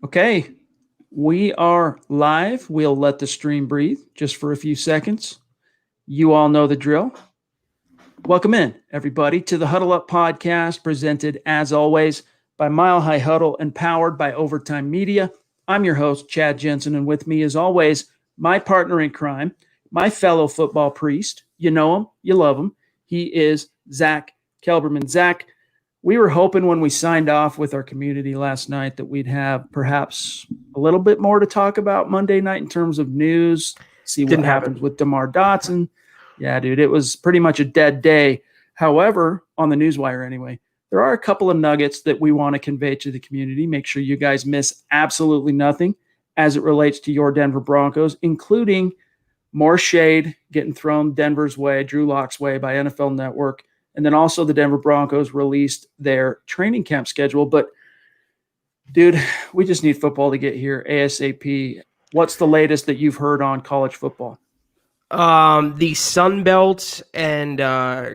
Okay, we are live. We'll let the stream breathe just for a few seconds. You all know the drill. Welcome in, everybody, to the Huddle Up podcast, presented, as always, by Mile High Huddle and powered by Overtime Media. I'm your host, Chad Jensen, and with me, as always, my partner in crime, my fellow football priest. You know him, you love him. He is Zack Kelberman. Zack, we were hoping when we signed off with our community last night that we'd have perhaps a little bit more to talk about Monday night in terms of news, see what happens with DeMar Dotson. Yeah, dude, it was pretty much a dead day. However, on the newswire anyway, there are a couple of nuggets that we want to convey to the community. Make sure you guys miss absolutely nothing as it relates to your Denver Broncos, including more shade getting thrown Denver's way, Drew Lock's way by NFL Network. And then also the Denver Broncos released their training camp schedule. But, dude, we just need football to get here ASAP. What's the latest that you've heard on college football? The Sun Belt and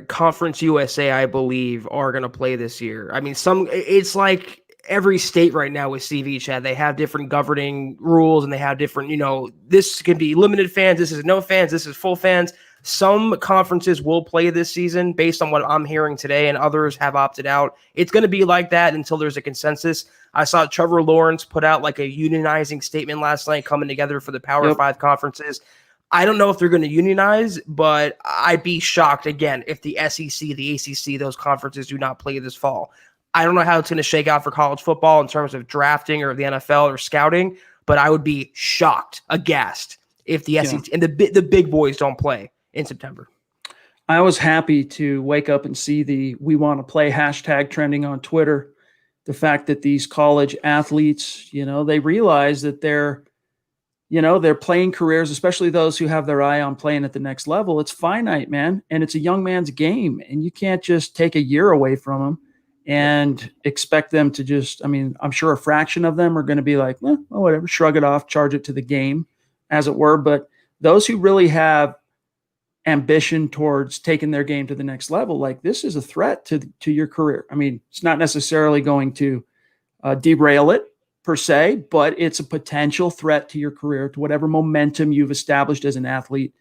Conference USA, I believe, are going to play this year. I mean, it's like every state right now with CV, Chad. They have different governing rules and they have different, this can be limited fans. This is no fans. This is full fans. Some conferences will play this season based on what I'm hearing today, and others have opted out. It's going to be like that until there's a consensus. I saw Trevor Lawrence put out like a unionizing statement last night coming together for the Power 5 conferences. I don't know if they're going to unionize, but I'd be shocked, again, if the SEC, the ACC, those conferences do not play this fall. I don't know how it's going to shake out for college football in terms of drafting or the NFL or scouting, but I would be shocked, aghast, if the SEC and the big boys don't play in September. I was happy to wake up and see the "we want to play" hashtag trending on Twitter. The fact that these college athletes, they realize that their playing careers, especially those who have their eye on playing at the next level, it's finite, man. And it's a young man's game. And you can't just take a year away from them and expect them to just, I'm sure a fraction of them are going to be like, whatever, shrug it off, charge it to the game, as it were. But those who really have ambition towards taking their game to the next level, like, this is a threat to your career. It's not necessarily going to derail it per se, but it's a potential threat to your career, to whatever momentum you've established as an athlete.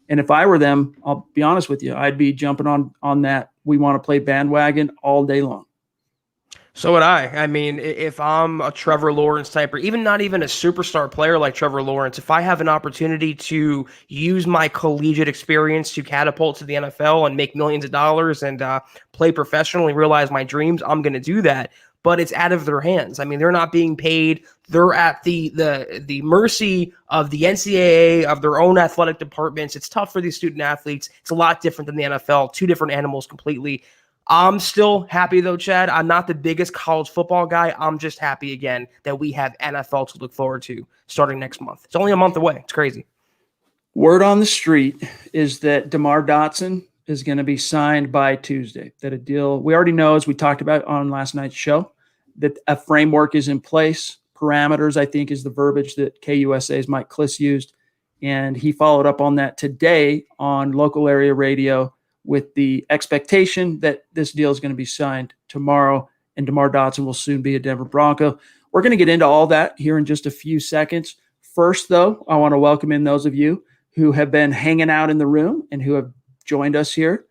And if I were them, I'll be honest with you, I'd be jumping on that "we want to play" bandwagon all day long. So would I. If I'm a Trevor Lawrence type, or not even a superstar player like Trevor Lawrence, if I have an opportunity to use my collegiate experience to catapult to the NFL and make millions of dollars and play professionally, realize my dreams, I'm going to do that. But it's out of their hands. They're not being paid. They're at the mercy of the NCAA, of their own athletic departments. It's tough for these student athletes. It's a lot different than the NFL, two different animals completely. I'm still happy, though, Chad. I'm not the biggest college football guy. I'm just happy, again, that we have NFL to look forward to starting next month. It's only a month away. It's crazy. Word on the street is that DeMar Dotson is going to be signed by Tuesday. That a deal, we already know, as we talked about on last night's show, that a framework is in place. Parameters, I think, is the verbiage that KUSA's Mike Kliss used. And he followed up on that today on local area radio with the expectation that this deal is going to be signed tomorrow and DeMar Dotson will soon be a Denver Bronco. We're going to get into all that here in just a few seconds. First, though, I want to welcome in those of you who have been hanging out in the room and who have joined us here.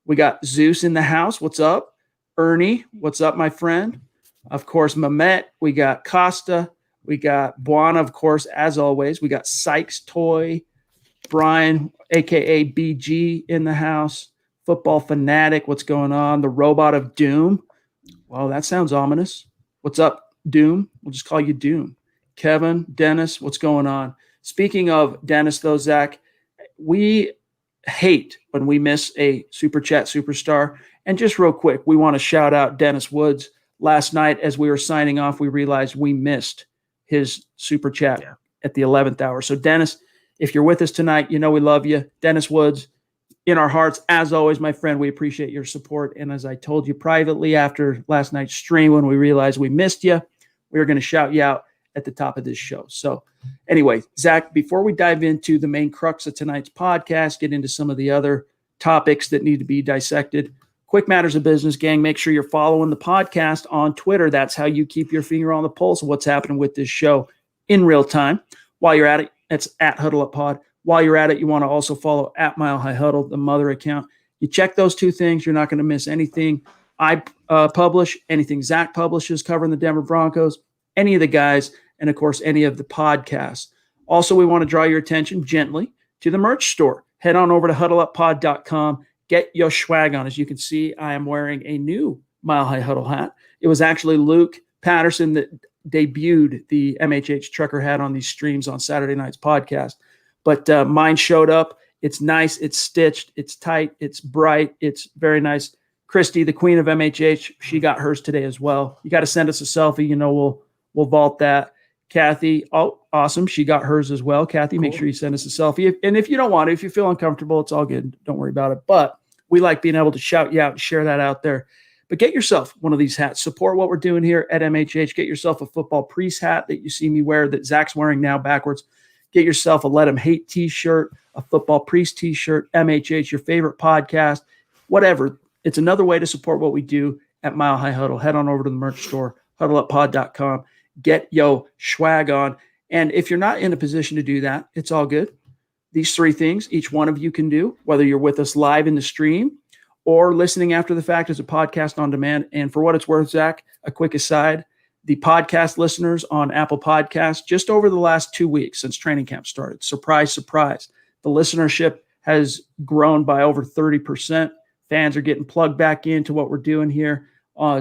We got Zeus in the house. What's up? Ernie, what's up, my friend? Of course, Mamet. We got Costa. We got Buana, of course, as always. We got Sykes Toy, Brian, a.k.a. BG, in the house. Football Fanatic, what's going on? The Robot of Doom. Well, that sounds ominous. What's up, Doom? We'll just call you Doom. Kevin, Dennis, what's going on? Speaking of Dennis, though, Zach, we hate when we miss a Super Chat superstar. And just real quick, we want to shout out Dennis Woods. Last night, as we were signing off, we realized we missed his Super Chat at the 11th hour. So, Dennis, if you're with us tonight, we love you. Dennis Woods, in our hearts, as always, my friend, we appreciate your support. And as I told you privately after last night's stream, when we realized we missed you, we were going to shout you out at the top of this show. So anyway, Zach, before we dive into the main crux of tonight's podcast, get into some of the other topics that need to be dissected, Quick matters of business, gang. Make sure you're following the podcast on Twitter. That's how you keep your finger on the pulse of what's happening with this show in real time. While you're at it, it's at Huddle Up Pod. While you're at it, you want to also follow at Mile High Huddle, the mother account. You check those two things, you're not going to miss anything I publish, anything Zach publishes covering the Denver Broncos, any of the guys, and of course, any of the podcasts. Also, we want to draw your attention gently to the merch store. Head on over to huddleuppod.com. Get your swag on. As you can see, I am wearing a new Mile High Huddle hat. It was actually Luke Patterson that debuted the MHH trucker hat on these streams on Saturday night's podcast. But mine showed up. It's nice. It's stitched. It's tight. It's bright. It's very nice. Christy, the queen of MHH, she got hers today as well. You got to send us a selfie. We'll vault that. Kathy, oh, awesome. She got hers as well. Kathy, Make sure you send us a selfie. And if you don't want to, if you feel uncomfortable, it's all good. Don't worry about it. But we like being able to shout you out and share that out there. But get yourself one of these hats. Support what we're doing here at MHH. Get yourself a football priest hat that you see me wear that Zach's wearing now backwards. Get yourself a Let 'Em Hate t-shirt, a football priest t-shirt, MHH, your favorite podcast, whatever. It's another way to support what we do at Mile High Huddle. Head on over to the merch store, huddleuppod.com. Get yo swag on. And if you're not in a position to do that, it's all good. These three things, each one of you can do, whether you're with us live in the stream or listening after the fact as a podcast on demand. And for what it's worth, Zach, a quick aside, the podcast listeners on Apple Podcasts, just over the last 2 weeks since training camp started, surprise, surprise, the listenership has grown by over 30%. Fans are getting plugged back into what we're doing here,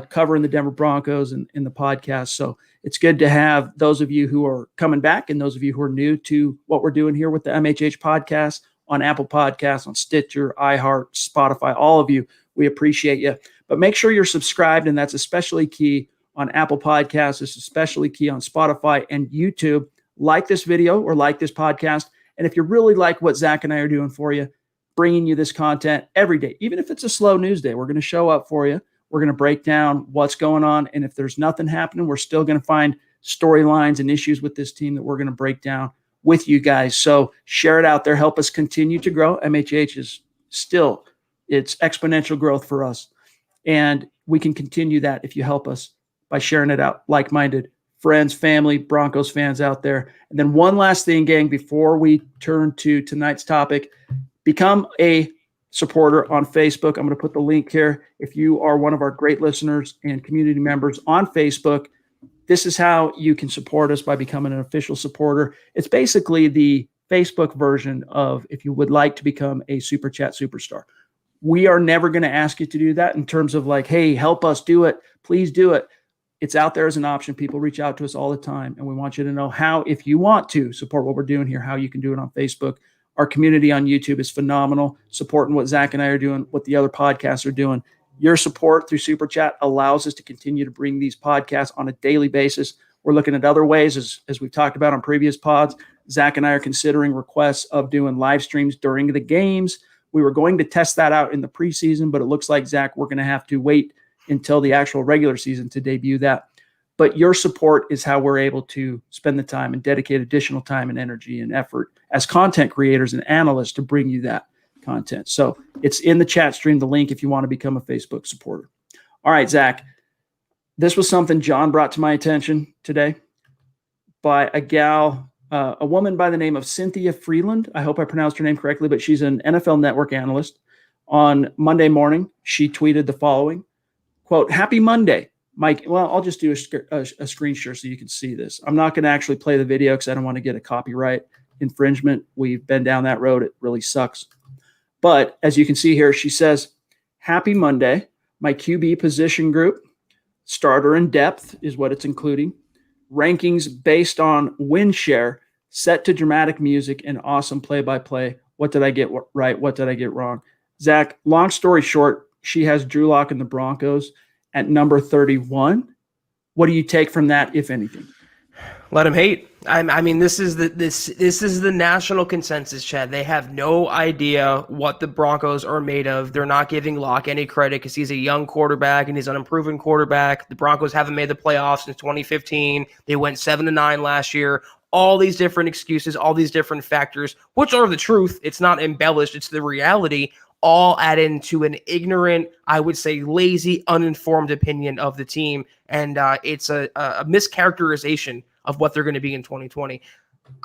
covering the Denver Broncos and in the podcast. So it's good to have those of you who are coming back and those of you who are new to what we're doing here with the MHH podcast on Apple Podcasts, on Stitcher, iHeart, Spotify, all of you. We appreciate you. But make sure you're subscribed, and that's especially key on Apple Podcasts. It's especially key on Spotify and YouTube. Like this video or like this podcast. And if you really like what Zach and I are doing for you, bringing you this content every day, even if it's a slow news day, we're going to show up for you. We're going to break down what's going on. And if there's nothing happening, we're still going to find storylines and issues with this team that we're going to break down with you guys. So share it out there. Help us continue to grow. MHH is still, it's exponential growth for us. And we can continue that if you help us by sharing it out. Like-minded friends, family, Broncos fans out there. And then one last thing, gang, before we turn to tonight's topic, become a supporter on Facebook. I'm going to put the link here. If you are one of our great listeners and community members on Facebook, this is how you can support us by becoming an official supporter. It's basically the Facebook version of if you would like to become a Super Chat superstar. We are never going to ask you to do that in terms of like, hey, help us do it. Please do it. It's out there as an option. People reach out to us all the time, and we want you to know how, if you want to support what we're doing here, how you can do it on Facebook. Our community on YouTube is phenomenal, supporting what Zach and I are doing, what the other podcasts are doing. Your support through Super Chat allows us to continue to bring these podcasts on a daily basis. We're looking at other ways, as we've talked about on previous pods. Zach and I are considering requests of doing live streams during the games. We were going to test that out in the preseason, but it looks like, Zach, we're going to have to wait until the actual regular season to debut that. But your support is how we're able to spend the time and dedicate additional time and energy and effort as content creators and analysts to bring you that content. So it's in the chat stream, the link, if you want to become a Facebook supporter. All right, Zach, this was something John brought to my attention today by a woman by the name of Cynthia Freeland. I hope I pronounced her name correctly, but she's an NFL Network analyst. On Monday morning, she tweeted the following, quote, "Happy Monday. Mike," well, I'll just do a screen share so you can see this. I'm not going to actually play the video because I don't want to get a copyright infringement. We've been down that road. It really sucks. But as you can see here, she says, "Happy Monday. My QB position group, starter in depth is what it's including. Rankings based on win share, set to dramatic music and awesome play-by-play. What did I get right? What did I get wrong?" Zach, long story short, she has Drew Lock and the Broncos at number 31. What do you take from that, if anything? Let him hate. I mean, this is the national consensus, Chad. They have no idea what the Broncos are made of. They're not giving Locke any credit because he's a young quarterback and he's an unproven quarterback. The Broncos haven't made the playoffs since 2015. They went 7-9 last year. All these different excuses, all these different factors, which are the truth. It's not embellished. It's the reality. all add into an ignorant, I would say lazy, uninformed opinion of the team. And it's a mischaracterization of what they're going to be in 2020.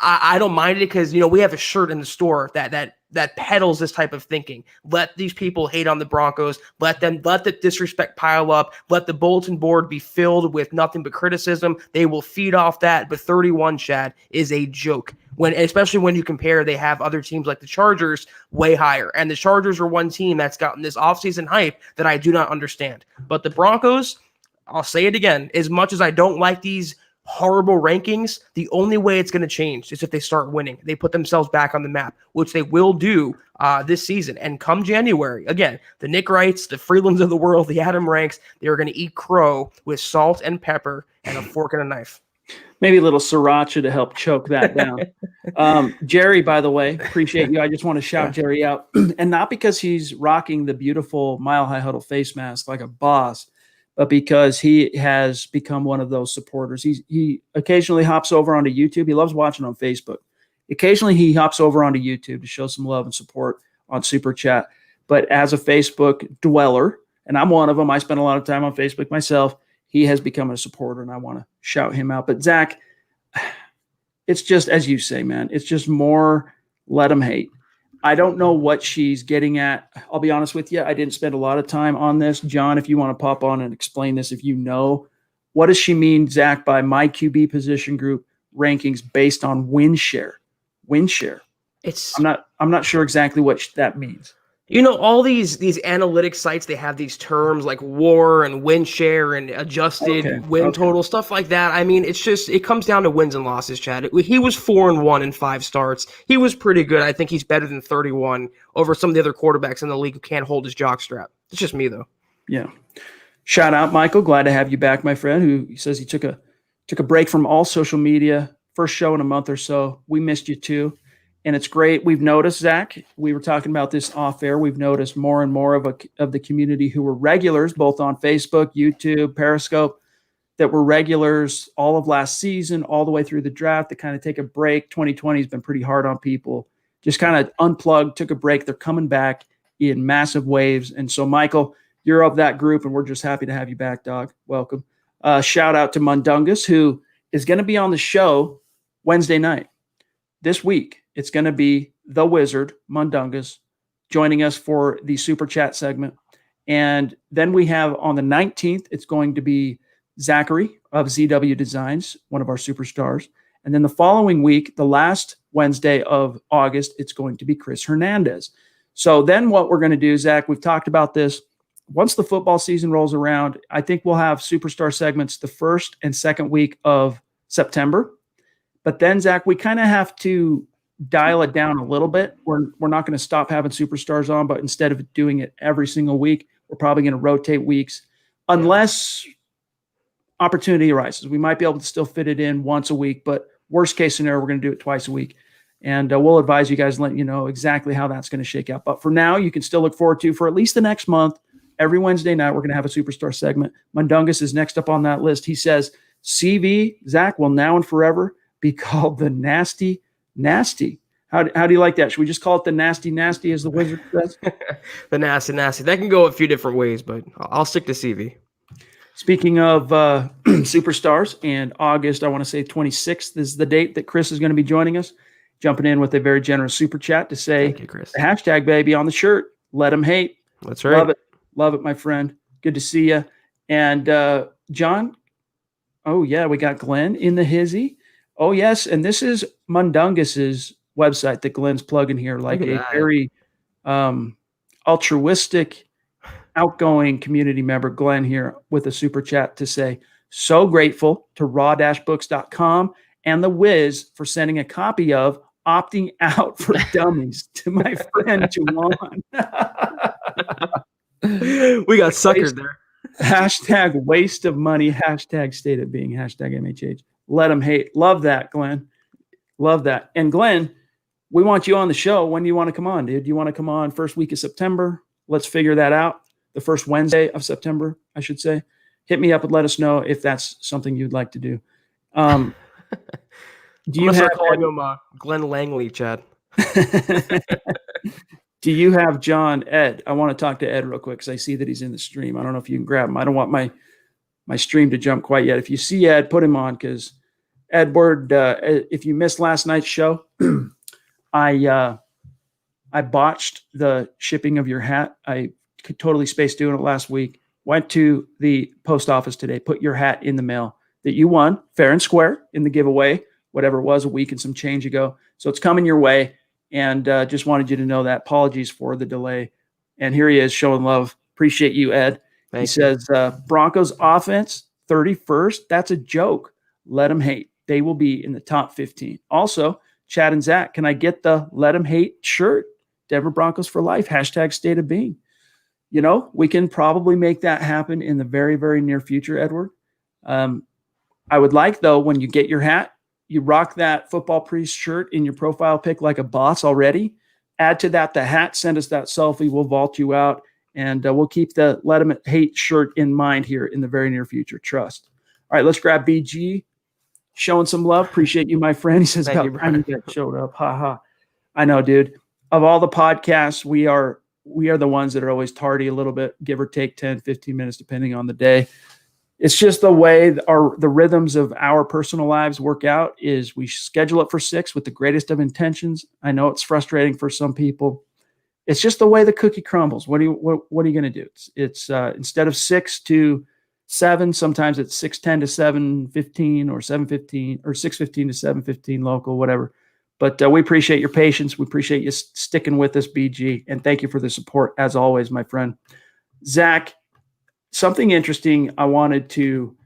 I don't mind it because, we have a shirt in the store that peddles this type of thinking. Let these people hate on the Broncos. Let the disrespect pile up. Let the bulletin board be filled with nothing but criticism. They will feed off that. But 31, Chad, is a joke. Especially when you compare, they have other teams like the Chargers way higher. And the Chargers are one team that's gotten this offseason hype that I do not understand. But the Broncos, I'll say it again, as much as I don't like these horrible rankings, the only way it's going to change is if they start winning. They put themselves back on the map, which they will do this season. And come January, again, the Nick Wrights, the Freelands of the world, the Adam Ranks, they are going to eat crow with salt and pepper and a fork and a knife. Maybe a little sriracha to help choke that down. Jerry, by the way, appreciate you. I just want to shout Jerry out. And not because he's rocking the beautiful Mile High Huddle face mask like a boss, but because he has become one of those supporters. He occasionally hops over onto YouTube. He loves watching on Facebook. Occasionally he hops over onto YouTube to show some love and support on Super Chat. But as a Facebook dweller, and I'm one of them, I spend a lot of time on Facebook myself, he has become a supporter, and I want to shout him out. But Zach, it's just, as you say, man, it's just more let him hate. I don't know what she's getting at. I'll be honest with you. I didn't spend a lot of time on this. John, if you want to pop on and explain this, if you know, what does she mean, Zach, by my QB position group rankings based on win share? Win share. I'm not sure exactly what that means. All these analytics sites, they have these terms like WAR and win share and adjusted win total, stuff like that. I mean, it comes down to wins and losses, Chad. He was 4-1 in 5 starts. He was pretty good. I think he's better than 31 over some of the other quarterbacks in the league who can't hold his jockstrap. It's just me, though. Yeah. Shout out, Michael. Glad to have you back, my friend, who says he took a break from all social media. First show in a month or so. We missed you, too. And it's great. We've noticed, Zach, we were talking about this off air. We've noticed more and more of the community who were regulars, both on Facebook, YouTube, Periscope, that were regulars all of last season, all the way through the draft, to kind of take a break. 2020 has been pretty hard on people. Just kind of unplugged, took a break. They're coming back in massive waves. And so, Michael, you're of that group, and we're just happy to have you back, dog. Welcome. Shout out to Mundungus, who is going to be on the show Wednesday night this week. It's going to be the Wizard, Mundungus, joining us for the Super Chat segment. And then we have on the 19th, it's going to be Zachary of ZW Designs, one of our superstars. And then the following week, the last Wednesday of August, it's going to be Chris Hernandez. So then what we're going to do, Zach, we've talked about this. Once the football season rolls around, I think we'll have superstar segments the first and second week of September. But then, Zach, we kind of have to dial it down a little bit. We're not going to stop having superstars on, but instead of doing it every single week, we're probably going to rotate weeks unless opportunity arises. We might be able to still fit it in once a week, but worst case scenario, we're going to do it twice a week. And we'll advise you guys and let you know exactly how that's going to shake out. But for now, you can still look forward to, for at least the next month, every Wednesday night, we're going to have a superstar segment. Mundungus is next up on that list. He says, CV, Zach, will now and forever be called the Nasty Nasty. How do you like that? Should we just call it the Nasty Nasty, as the Wizard says? The Nasty Nasty. That can go a few different ways, but I'll stick to CV. Speaking of superstars, and August, I want to say 26th is the date that Chris is going to be joining us, jumping in with a very generous super chat to say, thank you, Chris. The hashtag baby on the shirt, let him hate. That's right. Love it, my friend. Good to see you. And John, oh yeah, we got Glenn in the hizzy. Oh, yes, and this is Mundungus's website that Glenn's plugging here, like a very altruistic, outgoing community member, Glenn here with a super chat to say, so grateful to raw-books.com and The Wiz for sending a copy of Opting Out for Dummies to my friend Juwan. We got suckered there. Hashtag waste of money, hashtag state of being, hashtag MHH. Let them hate. Love that, Glenn. Love that. And Glenn, we want you on the show. When do you want to come on, dude? Do you want to come on first week of September? Let's figure that out. The first Wednesday of September, I should say. Hit me up and let us know if that's something you'd like to do. Do you have calling him Glenn Langley, Chad? Do you have Ed? I want to talk to Ed real quick because I see that he's in the stream. I don't know if you can grab him. I don't want my stream to jump quite yet. If you see Ed, put him on because Edward, if you missed last night's show, I botched the shipping of your hat. I totally spaced doing it last week. Went to the post office today, put your hat in the mail that you won fair and square in the giveaway, whatever it was, a week and some change ago. So it's coming your way. And just wanted you to know that. Apologies for the delay. And here he is showing love. Appreciate you, Ed. He says, Broncos offense, 31st. That's a joke. Let them hate. They will be in the top 15. Also, Chad and Zach, can I get the let them hate shirt? Denver Broncos for life. # state of being. You know, we can probably make that happen in the very, very near future, Edward. I would like, though, when you get your hat, you rock that football priest shirt in your profile pic like a boss already. Add to that the hat. Send us that selfie. We'll vault you out. And we'll keep the let them hate shirt in mind here in the very near future. Trust. All right, let's grab BG. Showing some love. Appreciate you, my friend. He says, I showed up. Ha ha. I know, dude. Of all the podcasts, we are the ones that are always tardy a little bit, give or take 10, 15 minutes, depending on the day. It's just the way the rhythms of our personal lives work out is we schedule it for 6 with the greatest of intentions. I know it's frustrating for some people. It's just the way the cookie crumbles. What are you going to do? It's instead of 6 to 7, sometimes it's 6:10 to 7:15 or 7:15 or 6:15 to 7:15 local, whatever. But we appreciate your patience. We appreciate you sticking with us, BG. And thank you for the support, as always, my friend. Zach, something interesting I wanted to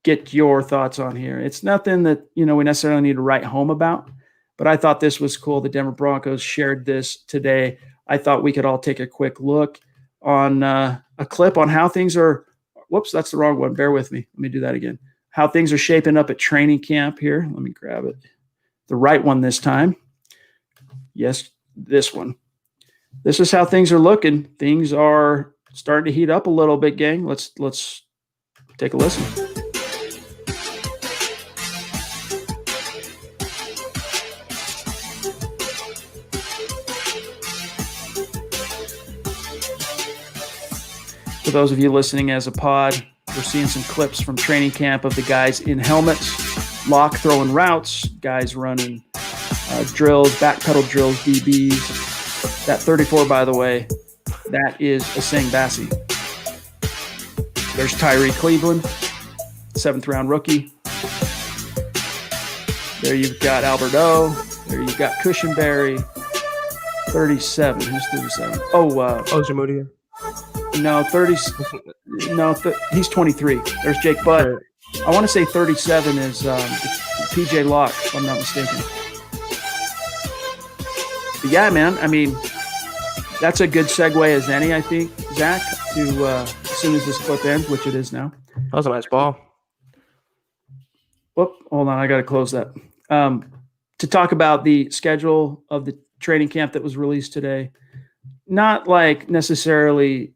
get your thoughts on here. It's nothing that, we necessarily need to write home about, but I thought this was cool. The Denver Broncos shared this today. I thought we could all take a quick look on a clip on how things are. Whoops, that's the wrong one. Bear with me. Let me do that again. How things are shaping up at training camp here. Let me grab it. The right one this time. Yes, this one. This is how things are looking. Things are starting to heat up a little bit, gang. Let's take a listen. For those of you listening as a pod, we're seeing some clips from training camp of the guys in helmets, lock throwing routes, guys running drills, back pedal drills, DBs. That 34, by the way, that is Asang Bassi. There's Tyree Cleveland, 7th round rookie. There you've got Albert O. There you've got Cushenberry, 37. Who's 37? Ojemudia. No, 30. No, he's 23. There's Jake Butt. I want to say 37 is PJ Locke, if I'm not mistaken. But yeah, man. I mean, that's a good segue as any, I think, Zach, to as soon as this clip ends, which it is now. That was a nice ball. Whoop, hold on. I got to close that. To talk about the schedule of the training camp that was released today. Not like necessarily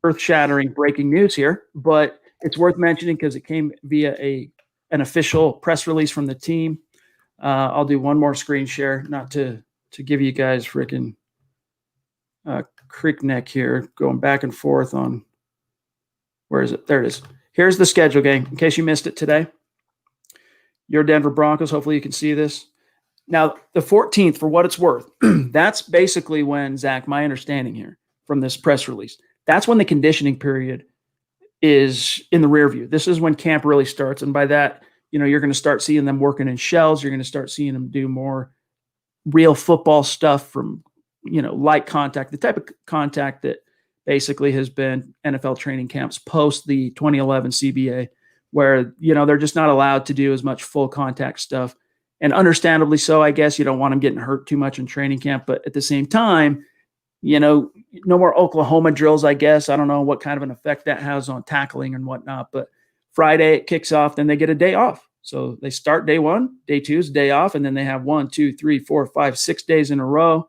earth-shattering breaking news here, but it's worth mentioning because it came via an official press release from the team. I'll do one more screen share, not to give you guys freaking creek neck here, going back and forth on where is it? There it is. Here's the schedule, gang. In case you missed it today, your Denver Broncos. Hopefully you can see this. Now, the 14th, for what it's worth, that's basically when, Zach, my understanding here from this press release, that's when the conditioning period is in the rear view. This is when camp really starts. And by that, you're going to start seeing them working in shells. You're going to start seeing them do more real football stuff from, light contact, the type of contact that basically has been NFL training camps post the 2011 CBA, where, they're just not allowed to do as much full contact stuff. And understandably so, I guess. You don't want them getting hurt too much in training camp. But at the same time, no more Oklahoma drills, I guess. I don't know what kind of an effect that has on tackling and whatnot. But Friday it kicks off, then they get a day off. So they start day 1, day 2 is day off, and then they have 1, 2, 3, 4, 5, 6 days in a row.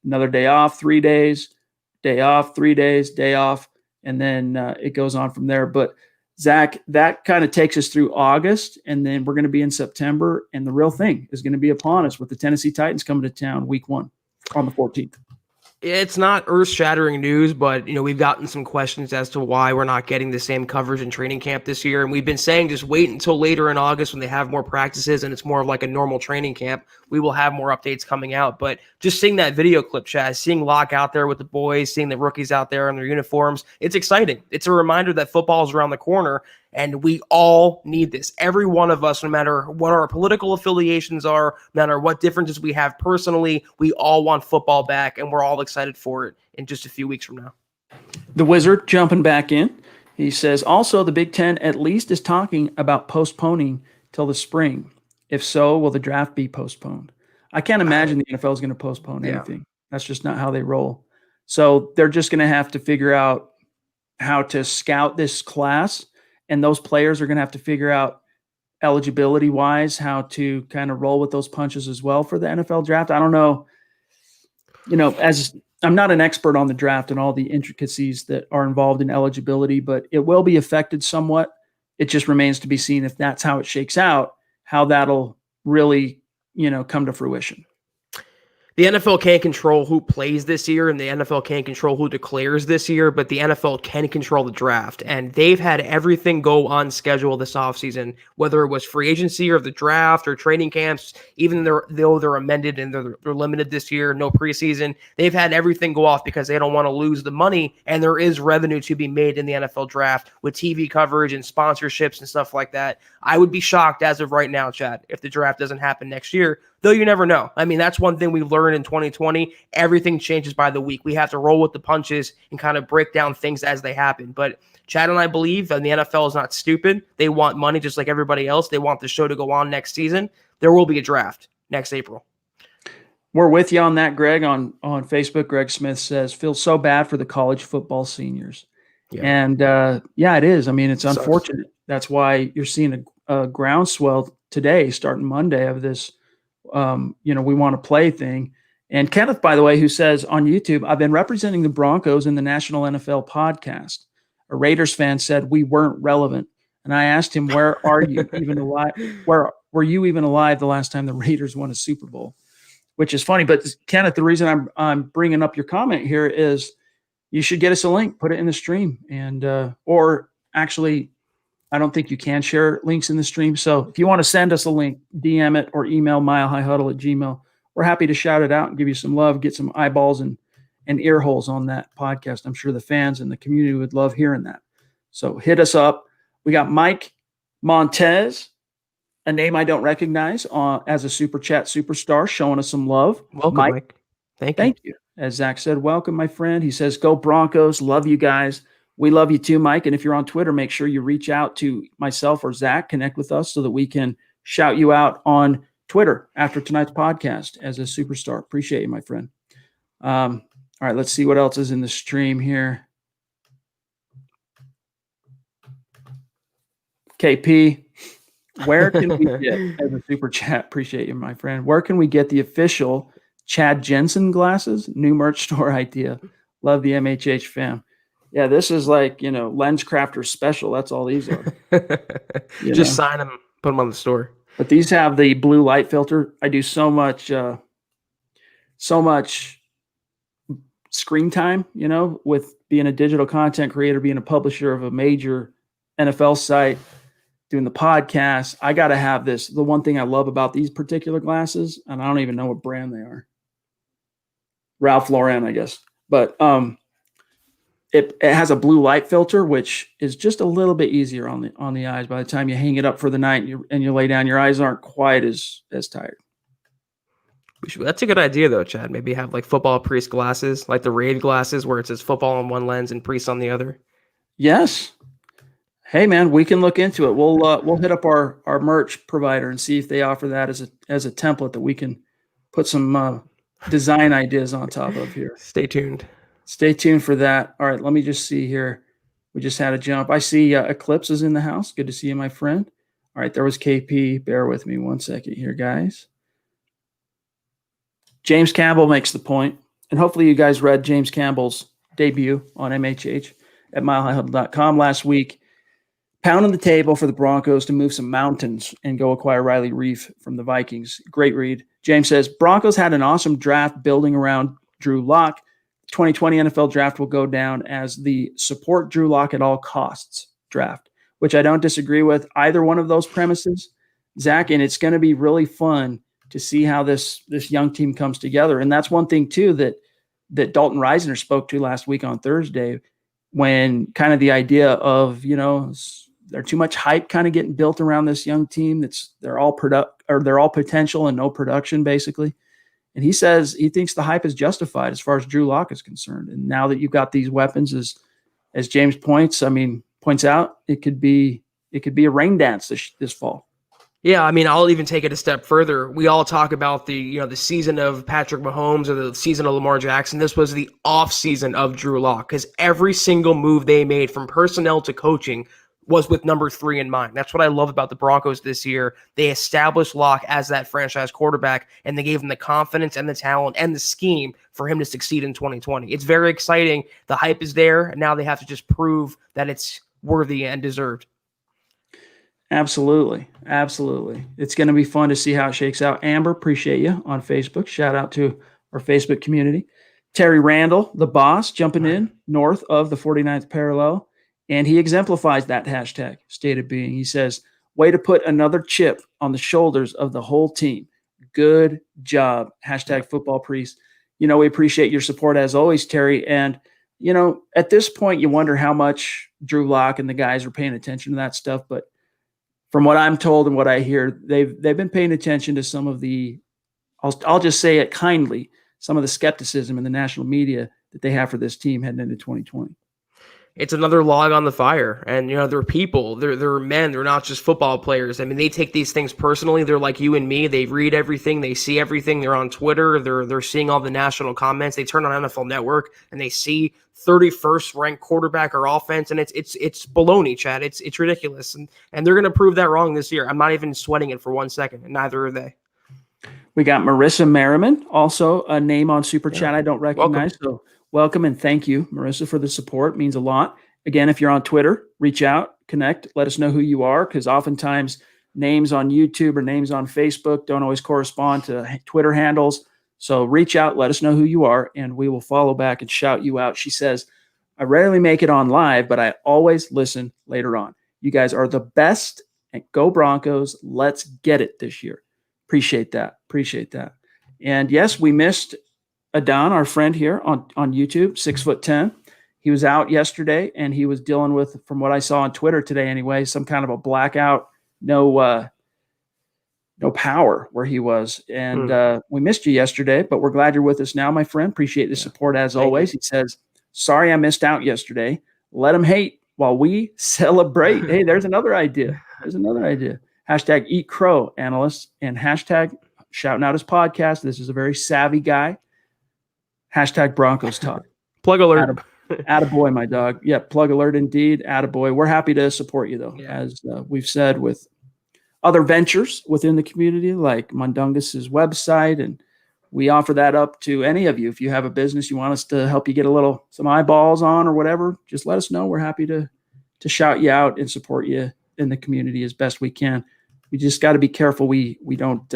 Another day off, 3 days, day off, 3 days, day off, and then it goes on from there. But Zach, that kind of takes us through August, and then we're going to be in September, and the real thing is going to be upon us with the Tennessee Titans coming to town week 1 on the 14th. It's not earth-shattering news, but we've gotten some questions as to why we're not getting the same coverage in training camp this year. And we've been saying just wait until later in August when they have more practices and it's more of like a normal training camp. We will have more updates coming out. But just seeing that video clip, Chaz, seeing Locke out there with the boys, seeing the rookies out there in their uniforms, it's exciting. It's a reminder that football is around the corner. And we all need this. Every one of us, no matter what our political affiliations are, no matter what differences we have personally, we all want football back, and we're all excited for it in just a few weeks from now. The Wizard jumping back in. He says, also, the Big Ten at least is talking about postponing till the spring. If so, will the draft be postponed? I can't imagine the NFL is going to postpone anything. That's just not how they roll. So they're just going to have to figure out how to scout this class. And those players are going to have to figure out eligibility-wise how to kind of roll with those punches as well for the NFL draft. I don't know. As I'm not an expert on the draft and all the intricacies that are involved in eligibility, but it will be affected somewhat. It just remains to be seen if that's how it shakes out, how that'll really, come to fruition. The NFL can't control who plays this year, and the NFL can't control who declares this year, but the NFL can control the draft. And they've had everything go on schedule this offseason, whether it was free agency or the draft or training camps, even though they're amended and they're limited this year, no preseason. They've had everything go off because they don't want to lose the money, and there is revenue to be made in the NFL draft with TV coverage and sponsorships and stuff like that. I would be shocked as of right now, Chad, if the draft doesn't happen next year. Though you never know. I mean, that's one thing we learned in 2020. Everything changes by the week. We have to roll with the punches and kind of break down things as they happen. But Chad and I believe, and the NFL is not stupid. They want money just like everybody else. They want the show to go on next season. There will be a draft next April. We're with you on that, Greg. On Facebook, Greg Smith says, feels so bad for the college football seniors. Yeah. And, it is. I mean, it's unfortunate. That's why you're seeing a groundswell today, starting Monday, of this we want to play thing. And Kenneth, by the way, who says on YouTube, I've been representing the Broncos in the National NFL podcast. A Raiders fan said we weren't relevant. And I asked him, where are you even alive? Where were you even alive the last time the Raiders won a Super Bowl? Which is funny. But Kenneth, the reason I'm bringing up your comment here is you should get us a link, put it in the stream. And, or actually, I don't think you can share links in the stream. So if you want to send us a link, DM it or email milehighhuddle@gmail.com. We're happy to shout it out and give you some love, get some eyeballs and ear holes on that podcast. I'm sure the fans and the community would love hearing that. So hit us up. We got Mike Montez, a name I don't recognize, as a Super Chat superstar, showing us some love. Welcome, Mike. Thank you. As Zach said, welcome, my friend. He says, go Broncos. Love you guys. We love you too, Mike. And if you're on Twitter, make sure you reach out to myself or Zach, connect with us so that we can shout you out on Twitter after tonight's podcast as a superstar. Appreciate you, my friend. All right, let's see what else is in the stream here. KP, where can we get, as a super chat, appreciate you, my friend. Where can we get the official Chad Jensen glasses? New merch store idea. Love the MHH fam. Yeah, this is like, Lens Crafter special. That's all these are. Just sign them, put them on the store. But these have the blue light filter. I do so much screen time, with being a digital content creator, being a publisher of a major NFL site, doing the podcast. I got to have this. The one thing I love about these particular glasses, and I don't even know what brand they are. Ralph Lauren, I guess. But it has a blue light filter, which is just a little bit easier on the eyes. By the time you hang it up for the night and you lay down, your eyes aren't quite as tired. That's a good idea, though, Chad. Maybe have like football priest glasses, like the Raid glasses, where it says football on one lens and priest on the other. Yes. Hey, man, we can look into it. We'll hit up our merch provider and see if they offer that as a template that we can put some design ideas on top of here. Stay tuned. Stay tuned for that. All right, let me just see here. We just had a jump. I see Eclipse is in the house. Good to see you, my friend. All right, there was KP. Bear with me one second here, guys. James Campbell makes the point, and hopefully you guys read James Campbell's debut on MHH at milehighhuddle.com last week, pounding the table for the Broncos to move some mountains and go acquire Riley Reef from the Vikings. Great read. James says, Broncos had an awesome draft building around Drew Lock. 2020 NFL draft will go down as the support Drew Lock at all costs draft, which I don't disagree with either one of those premises, Zach. And it's going to be really fun to see how this young team comes together. And that's one thing too that Dalton Reisner spoke to last week on Thursday, when kind of the idea of, there's too much hype kind of getting built around this young team. They're all potential and no production basically. And he says he thinks the hype is justified as far as Drew Lock is concerned. And now that you've got these weapons, as James points out, it could be a rain dance this fall. Yeah, I'll even take it a step further. We all talk about the season of Patrick Mahomes or the season of Lamar Jackson. This was the off season of Drew Lock, because every single move they made, from personnel to coaching, was with number 3 in mind. That's what I love about the Broncos this year. They established Lock as that franchise quarterback, and they gave him the confidence and the talent and the scheme for him to succeed in 2020. It's very exciting. The hype is there, and now they have to just prove that it's worthy and deserved. Absolutely. It's going to be fun to see how it shakes out. Amber, appreciate you on Facebook. Shout out to our Facebook community. Terry Randall, the boss, jumping in north of the 49th parallel. And he exemplifies that hashtag, state of being. He says, way to put another chip on the shoulders of the whole team. Good job. Hashtag football priest. We appreciate your support as always, Terry. And, at this point, you wonder how much Drew Lock and the guys are paying attention to that stuff. But from what I'm told and what I hear, they've been paying attention to some of the, I'll just say it kindly, some of the skepticism in the national media that they have for this team heading into 2020. It's another log on the fire. And, they're people, they're men, they're not just football players. They take these things personally. They're like you and me. They read everything. They see everything. They're on Twitter. They're seeing all the national comments. They turn on NFL Network and they see 31st ranked quarterback or offense. And it's baloney, Chad. It's ridiculous. And they're going to prove that wrong this year. I'm not even sweating it for 1 second, and neither are they. We got Marissa Merriman, also a name on Super Chat I don't recognize. So welcome and thank you, Marissa, for the support. It means a lot. Again, if you're on Twitter, reach out, connect, let us know who you are, because oftentimes names on YouTube or names on Facebook don't always correspond to Twitter handles. So reach out, let us know who you are, and we will follow back and shout you out. She says, I rarely make it on live, but I always listen later on. You guys are the best, and go Broncos. Let's get it this year. Appreciate that. And yes, we missed Adon, our friend here on YouTube, 6'10". He was out yesterday and he was dealing with, from what I saw on Twitter today anyway, some kind of a blackout, no power where he was. And we missed you yesterday, but we're glad you're with us now, my friend. Appreciate the support as always. He says, sorry I missed out yesterday. Let him hate while we celebrate. Hey, there's another idea. Hashtag eat crow, analysts, and hashtag shouting out his podcast. This is a very savvy guy. Hashtag Broncos talk. Plug alert. Attaboy, my dog. Yeah, plug alert indeed. Attaboy. We're happy to support you, though, as we've said with other ventures within the community, like Mundungus's website. And we offer that up to any of you. If you have a business you want us to help you get some eyeballs on or whatever, just let us know. We're happy to shout you out and support you in the community as best we can. We just got to be careful. We don't,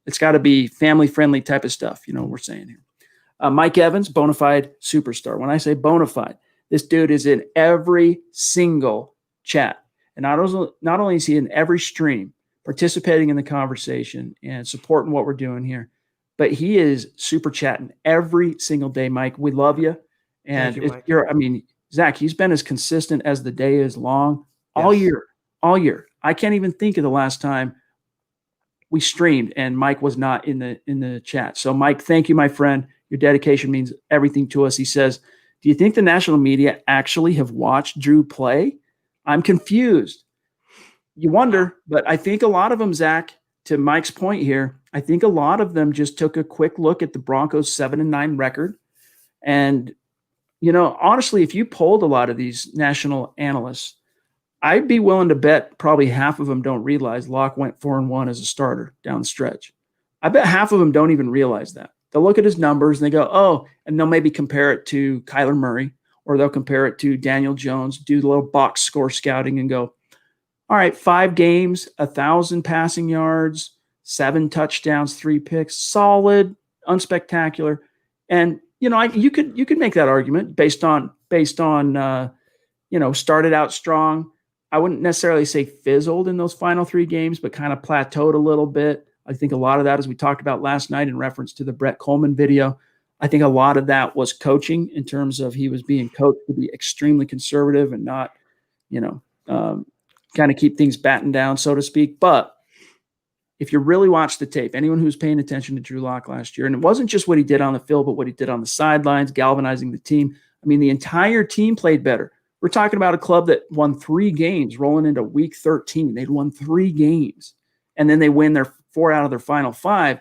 it's got to be family friendly type of stuff. You know what we're saying here. Mike Evans, bona fide superstar. When I say bona fide, this dude is in every single chat. And not only is he in every stream, participating in the conversation and supporting what we're doing here, but he is super chatting every single day. Mike, we love you. And Zach, he's been as consistent as the day is long all year. I can't even think of the last time we streamed and Mike was not in the chat. So Mike, thank you, my friend. Your dedication means everything to us. He says, do you think the national media actually have watched Drew play? I'm confused. You wonder, but I think a lot of them, Zach, to Mike's point here, I think a lot of them just took a quick look at the Broncos 7-9 record. And, honestly, if you polled a lot of these national analysts, I'd be willing to bet probably half of them don't realize Locke went 4-1 as a starter down the stretch. I bet half of them don't even realize that. They'll look at his numbers and they go, oh, and they'll maybe compare it to Kyler Murray, or they'll compare it to Daniel Jones, do the little box score scouting and go, all right, 5 games, 1,000 passing yards, 7 touchdowns, 3 picks, solid, unspectacular. And you could make that argument based on started out strong. I wouldn't necessarily say fizzled in those final 3 games, but kind of plateaued a little bit. I think a lot of that, as we talked about last night in reference to the Brett Coleman video, I think a lot of that was coaching in terms of he was being coached to be extremely conservative and not, kind of keep things battened down, so to speak. But if you really watch the tape, anyone who's paying attention to Drew Lock last year, and it wasn't just what he did on the field, but what he did on the sidelines, galvanizing the team. I mean, the entire team played better. We're talking about a club that won 3 games rolling into week 13. They'd won 3 games, and then they win their 4 out of their final 5.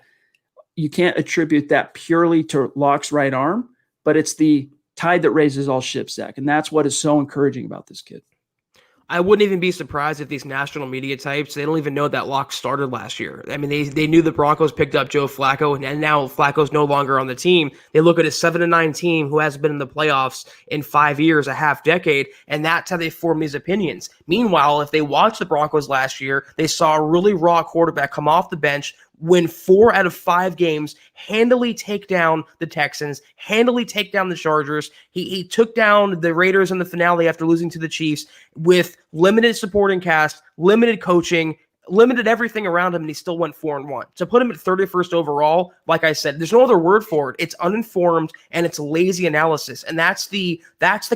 You can't attribute that purely to Lock's right arm, but it's the tide that raises all ships, Zach. And that's what is so encouraging about this kid. I wouldn't even be surprised if these national media types, they don't even know that Lock started last year. I mean, they knew the Broncos picked up Joe Flacco, and now Flacco's no longer on the team. They look at a 7-9 team who hasn't been in the playoffs in 5 years, a half decade, and that's how they form these opinions. Meanwhile, if they watched the Broncos last year, they saw a really raw quarterback come off the bench, win 4 out of 5 games, handily take down the Texans, handily take down the Chargers. He took down the Raiders in the finale after losing to the Chiefs with limited supporting cast, limited coaching, limited everything around him, and he still went 4-1. To put him at 31st overall, like I said, there's no other word for it. It's uninformed and it's lazy analysis. And that's the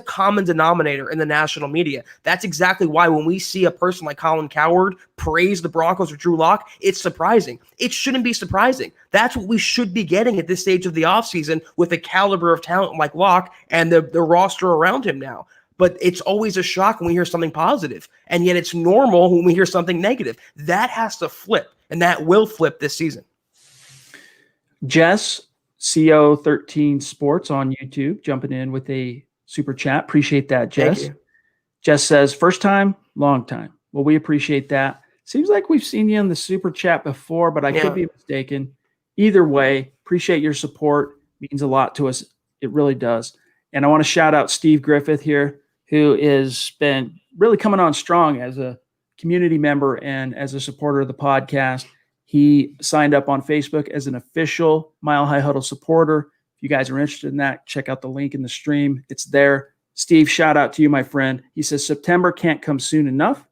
common denominator in the national media. That's exactly why when we see a person like Colin Cowherd praise the Broncos or Drew Lock, it's surprising. It shouldn't be surprising. That's what we should be getting at this stage of the offseason with a caliber of talent like Lock and the roster around him now. But it's always a shock when we hear something positive, and yet it's normal when we hear something negative. That has to flip, and that will flip this season. Jess, CO13 Sports on YouTube, jumping in with a super chat. Appreciate that, Jess. Thank you. Jess says, first time, long time. Well, we appreciate that. Seems like we've seen you on the super chat before, but I could be mistaken. Either way, appreciate your support. Means a lot to us. It really does. And I want to shout out Steve Griffith here, who has been really coming on strong as a community member and as a supporter of the podcast. He signed up on Facebook as an official Mile High Huddle supporter. If you guys are interested in that, check out the link in the stream. It's there. Steve, shout out to you, my friend. He says September can't come soon enough,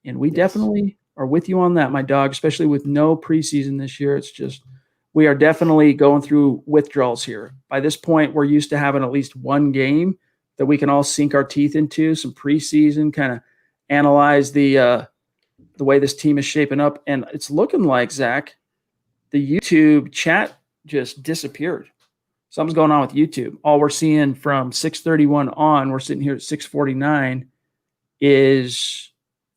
and we definitely are with you on that, my dog, especially with no preseason this year. It's just we are definitely going through withdrawals here. By this point, we're used to having at least one game that we can all sink our teeth into, some preseason, kind of analyze the way this team is shaping up. And it's looking like, Zach, the YouTube chat just disappeared. Something's going on with YouTube. All we're seeing from 6:31 on, we're sitting here at 6:49, is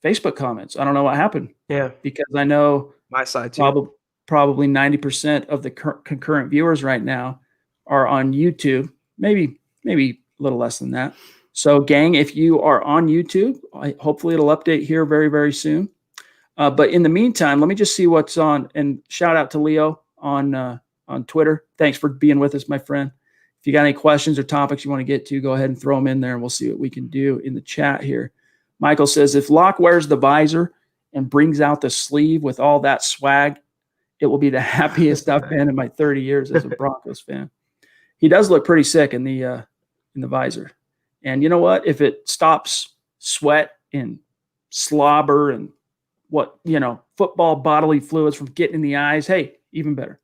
Facebook comments. I don't know what happened. Yeah. Because I know my side too. Probably 90% of the concurrent viewers right now are on YouTube, maybe a little less than that. So, gang, if you are on YouTube, hopefully it'll update here very, very soon. But in the meantime, let me just see what's on. And shout out to Leo on Twitter. Thanks for being with us, my friend. If you got any questions or topics you want to get to, go ahead and throw them in there, and we'll see what we can do in the chat here. Michael says, if Locke wears the visor and brings out the sleeve with all that swag, it will be the happiest I've been in my 30 years as a Broncos fan. He does look pretty sick in the visor. And you know what? If it stops sweat and slobber and football bodily fluids from getting in the eyes, hey, even better.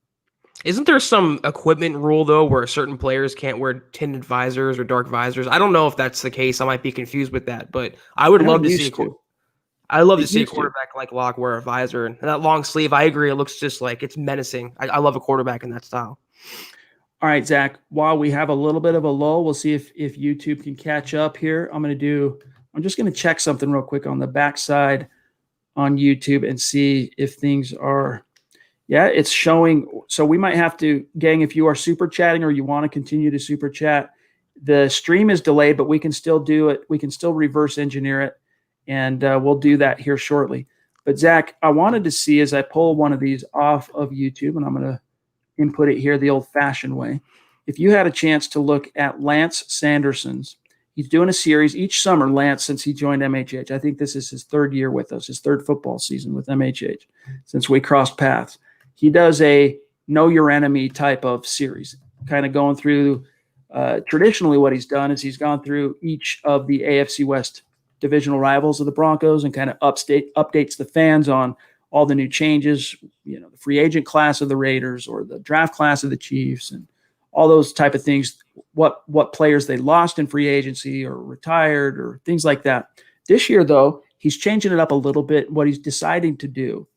Isn't there some equipment rule, though, where certain players can't wear tinted visors or dark visors? I don't know if that's the case. I might be confused with that, but I would love to see a quarterback like Locke wear a visor. And that long sleeve, I agree. It looks just like it's menacing. I love a quarterback in that style. All right, Zach, while we have a little bit of a lull, we'll see if YouTube can catch up here. I'm just going to check something real quick on the backside on YouTube and see if things are, it's showing. So we might have to, gang, if you are super chatting or you want to continue to super chat, the stream is delayed, but we can still do it. We can still reverse engineer it, and we'll do that here shortly. But Zach, I wanted to see as I pull one of these off of YouTube, and I'm going to input it here the old-fashioned way. If you had a chance to look at Lance Sanderson's, he's doing a series each summer, Lance, since he joined MHH. I think this is his 3rd year with us, his 3rd football season with MHH since we crossed paths. He does a know your enemy type of series, kind of going through Traditionally, what he's done is he's gone through each of the AFC West divisional rivals of the Broncos and kind of updates the fans on all the new changes, the free agent class of the Raiders or the draft class of the Chiefs and all those type of things, what players they lost in free agency or retired or things like that. This year, though, he's changing it up a little bit. What he's deciding to do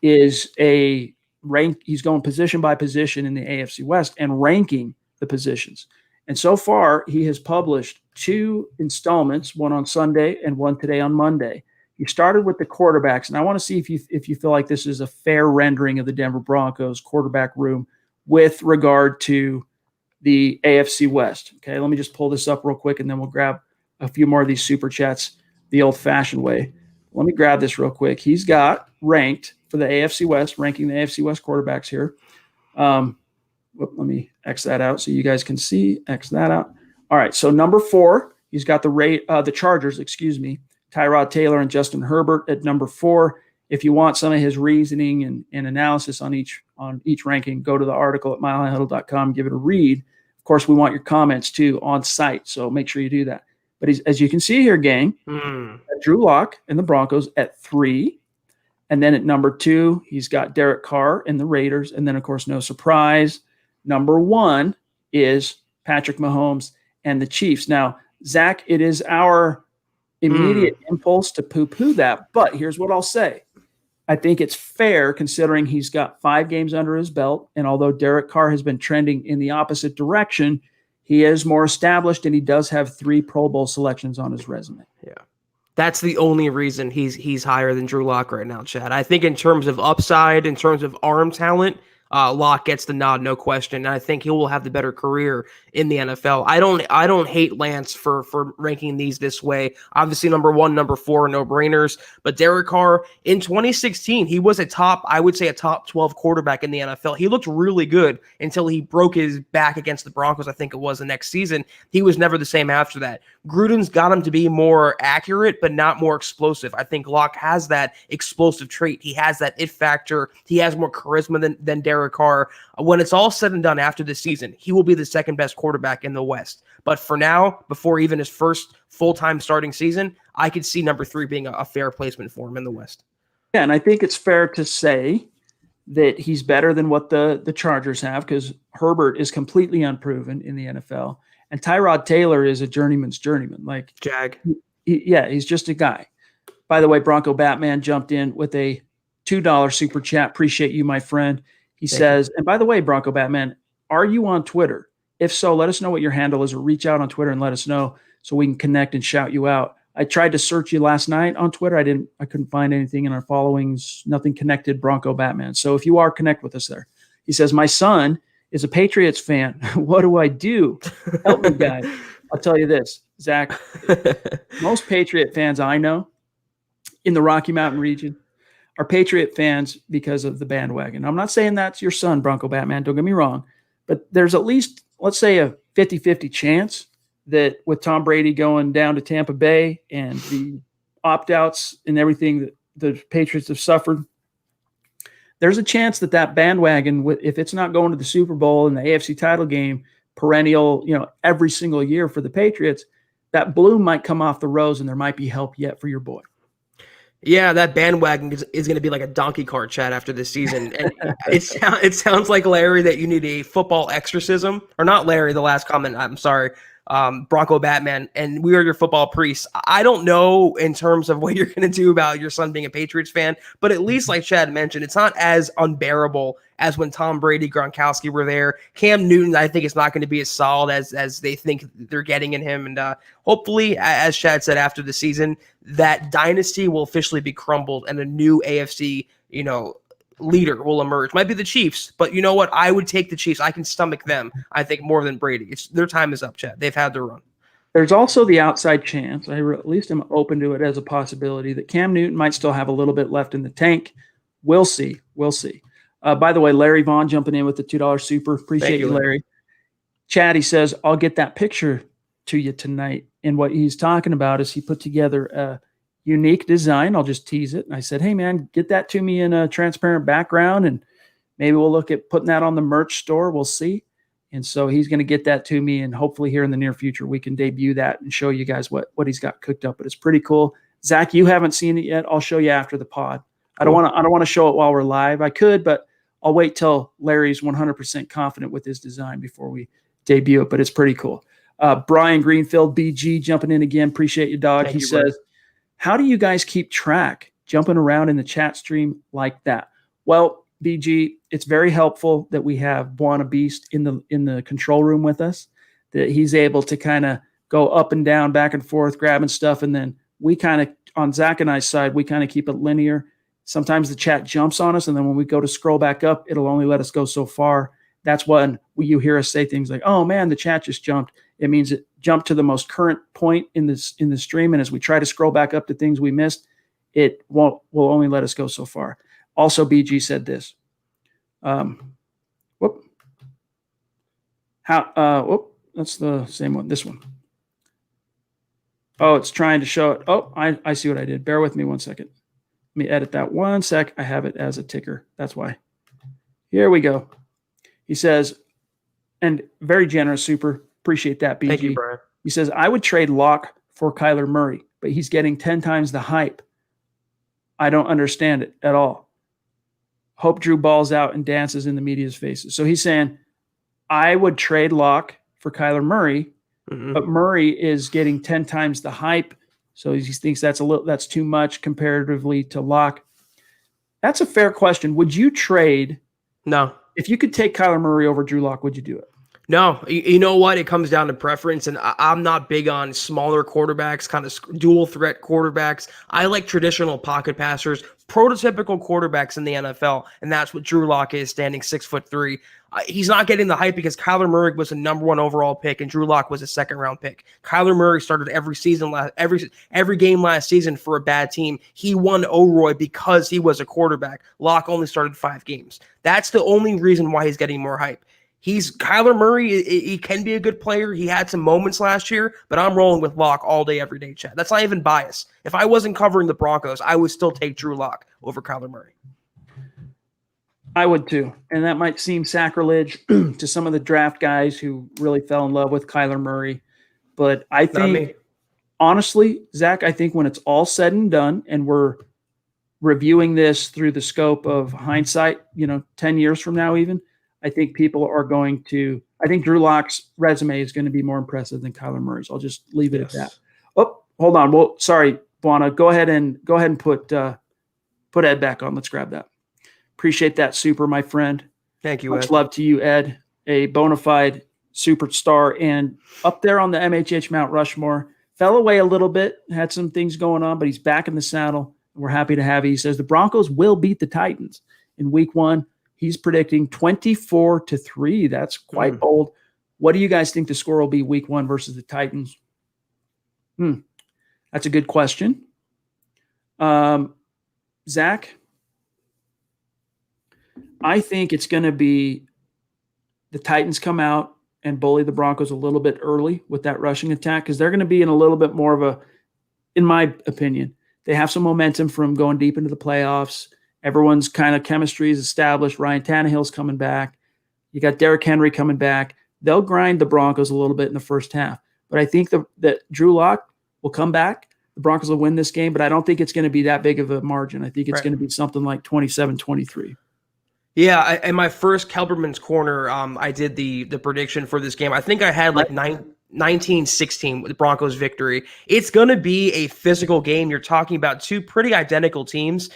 is he's going position by position in the AFC West and ranking the positions. And so far, he has published 2 installments, one on Sunday and one today on Monday. He started with the quarterbacks, and I want to see if you feel like this is a fair rendering of the Denver Broncos quarterback room with regard to the AFC West. Okay, let me just pull this up real quick, and then we'll grab a few more of these super chats the old-fashioned way. Let me grab this real quick. He's got ranked for the AFC West, ranking the AFC West quarterbacks here. Let me X that out so you guys can see. X that out. All right, so number 4, he's got the Chargers, Tyrod Taylor and Justin Herbert at number 4. If you want some of his reasoning and analysis on each ranking, go to the article at milehighhuddle.com, give it a read. Of course, we want your comments too on site, so make sure you do that. But as you can see here, gang, Drew Lock and the Broncos at 3. And then at number 2, he's got Derek Carr and the Raiders. And then, of course, no surprise, number 1 is Patrick Mahomes and the Chiefs. Now, Zach, it is our immediate impulse to poo-poo that. But here's what I'll say. I think it's fair considering he's got 5 games under his belt. And although Derek Carr has been trending in the opposite direction, he is more established and he does have 3 Pro Bowl selections on his resume. Yeah. That's the only reason he's higher than Drew Lock right now, Chad. I think in terms of upside, in terms of arm talent, Lock gets the nod, no question. And I think he will have the better career in the NFL. I don't hate Lance for ranking these this way. Obviously, number 1, number 4, no brainers. But Derek Carr in 2016, he was a top 12 quarterback in the NFL. He looked really good until he broke his back against the Broncos. I think it was the next season. He was never the same after that. Gruden's got him to be more accurate, but not more explosive. I think Locke has that explosive trait. He has that it factor. He has more charisma than Derek Carr. When it's all said and done after this season, he will be the second best quarterback in the West. But for now, before even his first full-time starting season, I could see number 3 being a fair placement for him in the West. Yeah, and I think it's fair to say that he's better than what the Chargers have because Herbert is completely unproven in the NFL. And Tyrod Taylor is a journeyman's journeyman. Like Jag. He's just a guy. By the way, Bronco Batman jumped in with a $2 super chat. Appreciate you, my friend. He says, and by the way, Bronco Batman, are you on Twitter? If so, let us know what your handle is or reach out on Twitter and let us know so we can connect and shout you out. I tried to search you last night on Twitter. I couldn't find anything in our followings, nothing connected Bronco Batman. So if you are, connect with us there. He says, my son is a Patriots fan. What do I do? Help me, guy. I'll tell you this, Zach. Most Patriot fans I know in the Rocky Mountain region are Patriot fans because of the bandwagon. I'm not saying that's your son, Bronco Batman. Don't get me wrong. But there's at least, let's say, a 50-50 chance that with Tom Brady going down to Tampa Bay and the opt-outs and everything that the Patriots have suffered, there's a chance that bandwagon, if it's not going to the Super Bowl and the AFC title game, perennial, every single year for the Patriots, that bloom might come off the rose and there might be help yet for your boy. Yeah, that bandwagon is going to be like a donkey cart, Chad, after this season. And it sounds like, Larry, that you need a football exorcism. Or not Larry, the last comment, I'm sorry, Bronco Batman, and we are your football priests. I don't know in terms of what you're going to do about your son being a Patriots fan, but at least, like Chad mentioned, it's not as unbearable as when Tom Brady, Gronkowski were there. Cam Newton, I think, is not going to be as solid as they think they're getting in him. And hopefully, as Chad said, after the season, that dynasty will officially be crumbled and a new AFC, leader will emerge. Might be the Chiefs, but you know what? I would take the Chiefs. I can stomach them, I think, more than Brady. Their time is up, Chad. They've had their run. There's also the outside chance, I at least am open to it as a possibility, that Cam Newton might still have a little bit left in the tank. We'll see. By the way, Larry Vaughn jumping in with the $2 super. Appreciate you, Larry. Chad, he says, I'll get that picture to you tonight. And what he's talking about is he put together a unique design. I'll just tease it. And I said, hey, man, get that to me in a transparent background, and maybe we'll look at putting that on the merch store. We'll see. And so he's going to get that to me, and hopefully here in the near future we can debut that and show you guys what he's got cooked up. But it's pretty cool. Zach, you haven't seen it yet. I'll show you after the pod. Cool. I don't want to show it while we're live. I could, but I'll wait till Larry's 100% confident with his design before we debut it. But it's pretty cool. Brian Greenfield, BG, jumping in again. Appreciate you, dog. He says, how do you guys keep track jumping around in the chat stream like that? Well, BG, it's very helpful that we have Buona Beast in the control room with us, that he's able to kind of go up and down, back and forth, grabbing stuff. And then we kind of, on Zach and I's side, we kind of keep it linear. Sometimes the chat jumps on us, and then when we go to scroll back up, it'll only let us go so far. That's when you hear us say things like, oh man, the chat just jumped. It means it jumped to the most current point in the stream. And as we try to scroll back up to things we missed, it will only let us go so far. Also, BG said this. That's the same one. This one. Oh, it's trying to show it. Oh, I see what I did. Bear with me 1 second. Let me edit that 1 sec. I have it as a ticker. That's why. Here we go. He says, and very generous, super. Appreciate that, BG. Thank you, Brian. He says, I would trade Locke for Kyler Murray, but he's getting 10 times the hype. I don't understand it at all. Hope Drew balls out and dances in the media's faces. So he's saying, I would trade Locke for Kyler Murray, but Murray is getting 10 times the hype. So he thinks that's too much comparatively to Locke. That's a fair question. Would you trade? No. If you could take Kyler Murray over Drew Lock, would you do it? No. You know what? It comes down to preference, and I'm not big on smaller quarterbacks, kind of dual threat quarterbacks. I like traditional pocket passers, prototypical quarterbacks in the NFL, and that's what Drew Lock is, standing 6'3". He's not getting the hype because Kyler Murray was a number 1 overall pick and Drew Lock was a second-round pick. Kyler Murray started every game last season for a bad team. He won O'Roy because he was a quarterback. Lock only started 5 games. That's the only reason why he's getting more hype. Kyler Murray, he can be a good player. He had some moments last year, but I'm rolling with Lock all day, every day, Chad. That's not even bias. If I wasn't covering the Broncos, I would still take Drew Lock over Kyler Murray. I would too. And that might seem sacrilege to some of the draft guys who really fell in love with Kyler Murray. But I think, honestly, Zach, I think when it's all said and done and we're reviewing this through the scope of hindsight, 10 years from now even, I think people are going to – I think Drew Lock's resume is going to be more impressive than Kyler Murray's. I'll just leave it at that. Oh, hold on. Well, sorry, Buona. Go ahead and put Ed back on. Let's grab that. Appreciate that, super, my friend. Thank you, Much Ed. love to you, Ed, a bona fide superstar and up there on the MHH Mount Rushmore. Fell away a little bit, had some things going on, but he's back in the saddle. We're happy to have you. He says the Broncos will beat the Titans in week 1. He's predicting 24-3. That's quite bold. What do you guys think the score will be week 1 versus the Titans? That's a good question. Zach? I think it's going to be the Titans come out and bully the Broncos a little bit early with that rushing attack because they're going to be in a little bit more of a, in my opinion, they have some momentum from going deep into the playoffs. Everyone's kind of chemistry is established. Ryan Tannehill's coming back. You got Derrick Henry coming back. They'll grind the Broncos a little bit in the first half. But I think that Drew Lock will come back. The Broncos will win this game, but I don't think it's going to be that big of a margin. I think it's going to be something like 27-23. Yeah, in my first Kelberman's Corner, I did the prediction for this game. I think I had like 19-16 with the Broncos victory. It's going to be a physical game. You're talking about 2 pretty identical teams,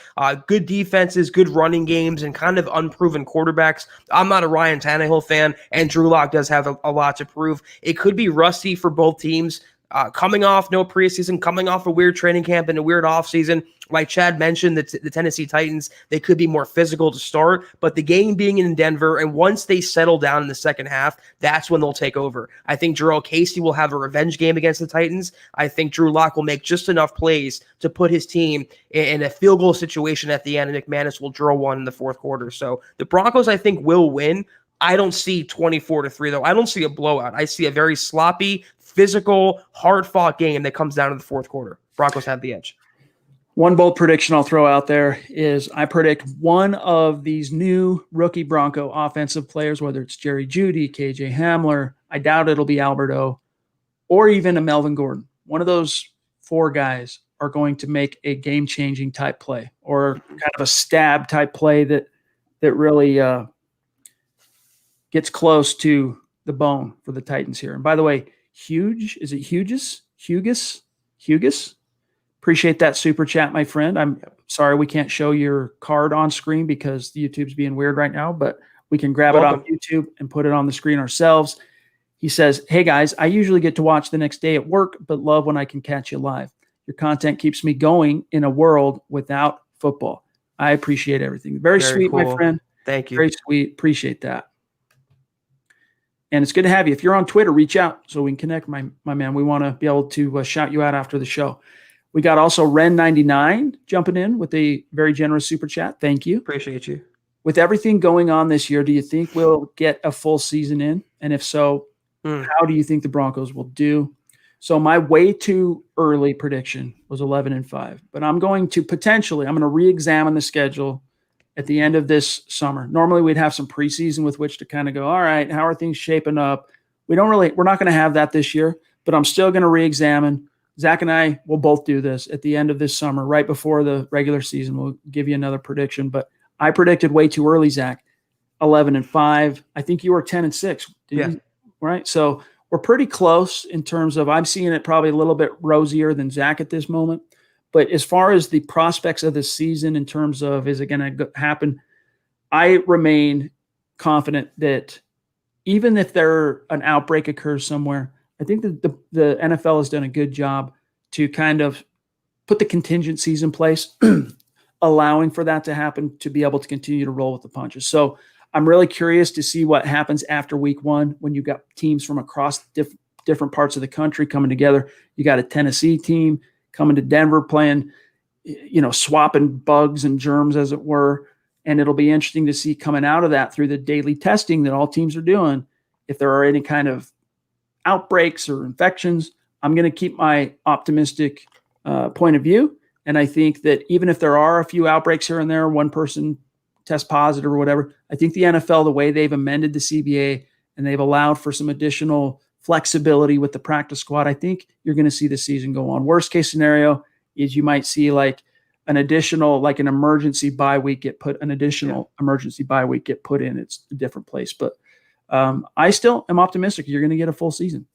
good defenses, good running games, and kind of unproven quarterbacks. I'm not a Ryan Tannehill fan, and Drew Lock does have a lot to prove. It could be rusty for both teams. Coming off no preseason, coming off a weird training camp and a weird offseason. Like Chad mentioned, the Tennessee Titans, they could be more physical to start, but the game being in Denver, and once they settle down in the second half, that's when they'll take over. I think Jarrell Casey will have a revenge game against the Titans. I think Drew Lock will make just enough plays to put his team in a field goal situation at the end, and McManus will draw one in the fourth quarter. So the Broncos, I think, will win. I don't see 24-3, though. I don't see a blowout. I see a very sloppy, physical, hard-fought game that comes down to the fourth quarter. Broncos have the edge. One bold prediction I'll throw out there is I predict one of these new rookie Bronco offensive players, whether it's Jerry Jeudy, KJ Hamler, I doubt it'll be Alberto, or even a Melvin Gordon. One of those four guys are going to make a game-changing type play or kind of a stab type play that really gets close to the bone for the Titans here. And by the way, is it Hugus? Appreciate that super chat, my friend. I'm sorry we can't show your card on screen because YouTube's being weird right now, but we can grab it off YouTube and put it on the screen ourselves. He says, hey guys, I usually get to watch the next day at work, but love when I can catch you live. Your content keeps me going in a world without football. I appreciate everything. Very sweet, cool. My friend. Thank you. Very sweet. Appreciate that. And it's good to have you. If you're on Twitter, reach out so we can connect, my man. We want to be able to shout you out after the show. We got also Ren99 jumping in with a very generous super chat. Thank you. Appreciate you. With everything going on this year, do you think we'll get a full season in? And if so, how do you think the Broncos will do? So my way too early prediction was 11-5, but I'm going to re-examine the schedule at the end of this summer. Normally we'd have some preseason with which to kind of go, all right, how are things shaping up? We're not going to have that this year, but I'm still going to re-examine. Zach and I will both do this at the end of this summer, right before the regular season. We'll give you another prediction, but I predicted way too early, Zach, 11-5. I think you were 10-6. You? Right. So we're pretty close in terms of, I'm seeing it probably a little bit rosier than Zach at this moment. But as far as the prospects of the season in terms of, is it going to happen? I remain confident that even if an outbreak occurs somewhere, I think that the NFL has done a good job to kind of put the contingencies in place, allowing for that to happen, to be able to continue to roll with the punches. So I'm really curious to see what happens after week one when you got teams from across different parts of the country coming together. You got a Tennessee team coming to Denver playing, swapping bugs and germs, as it were. And it'll be interesting to see coming out of that through the daily testing that all teams are doing, if there are any kind of outbreaks or infections. I'm going to keep my optimistic point of view. And I think that even if there are a few outbreaks here and there, one person test positive or whatever, I think the NFL, the way they've amended the CBA and they've allowed for some additional flexibility with the practice squad, I think you're going to see the season go on. Worst case scenario is you might see like an additional, like an emergency bye week emergency bye week get put in. It's a different place, but I still am optimistic you're going to get a full season.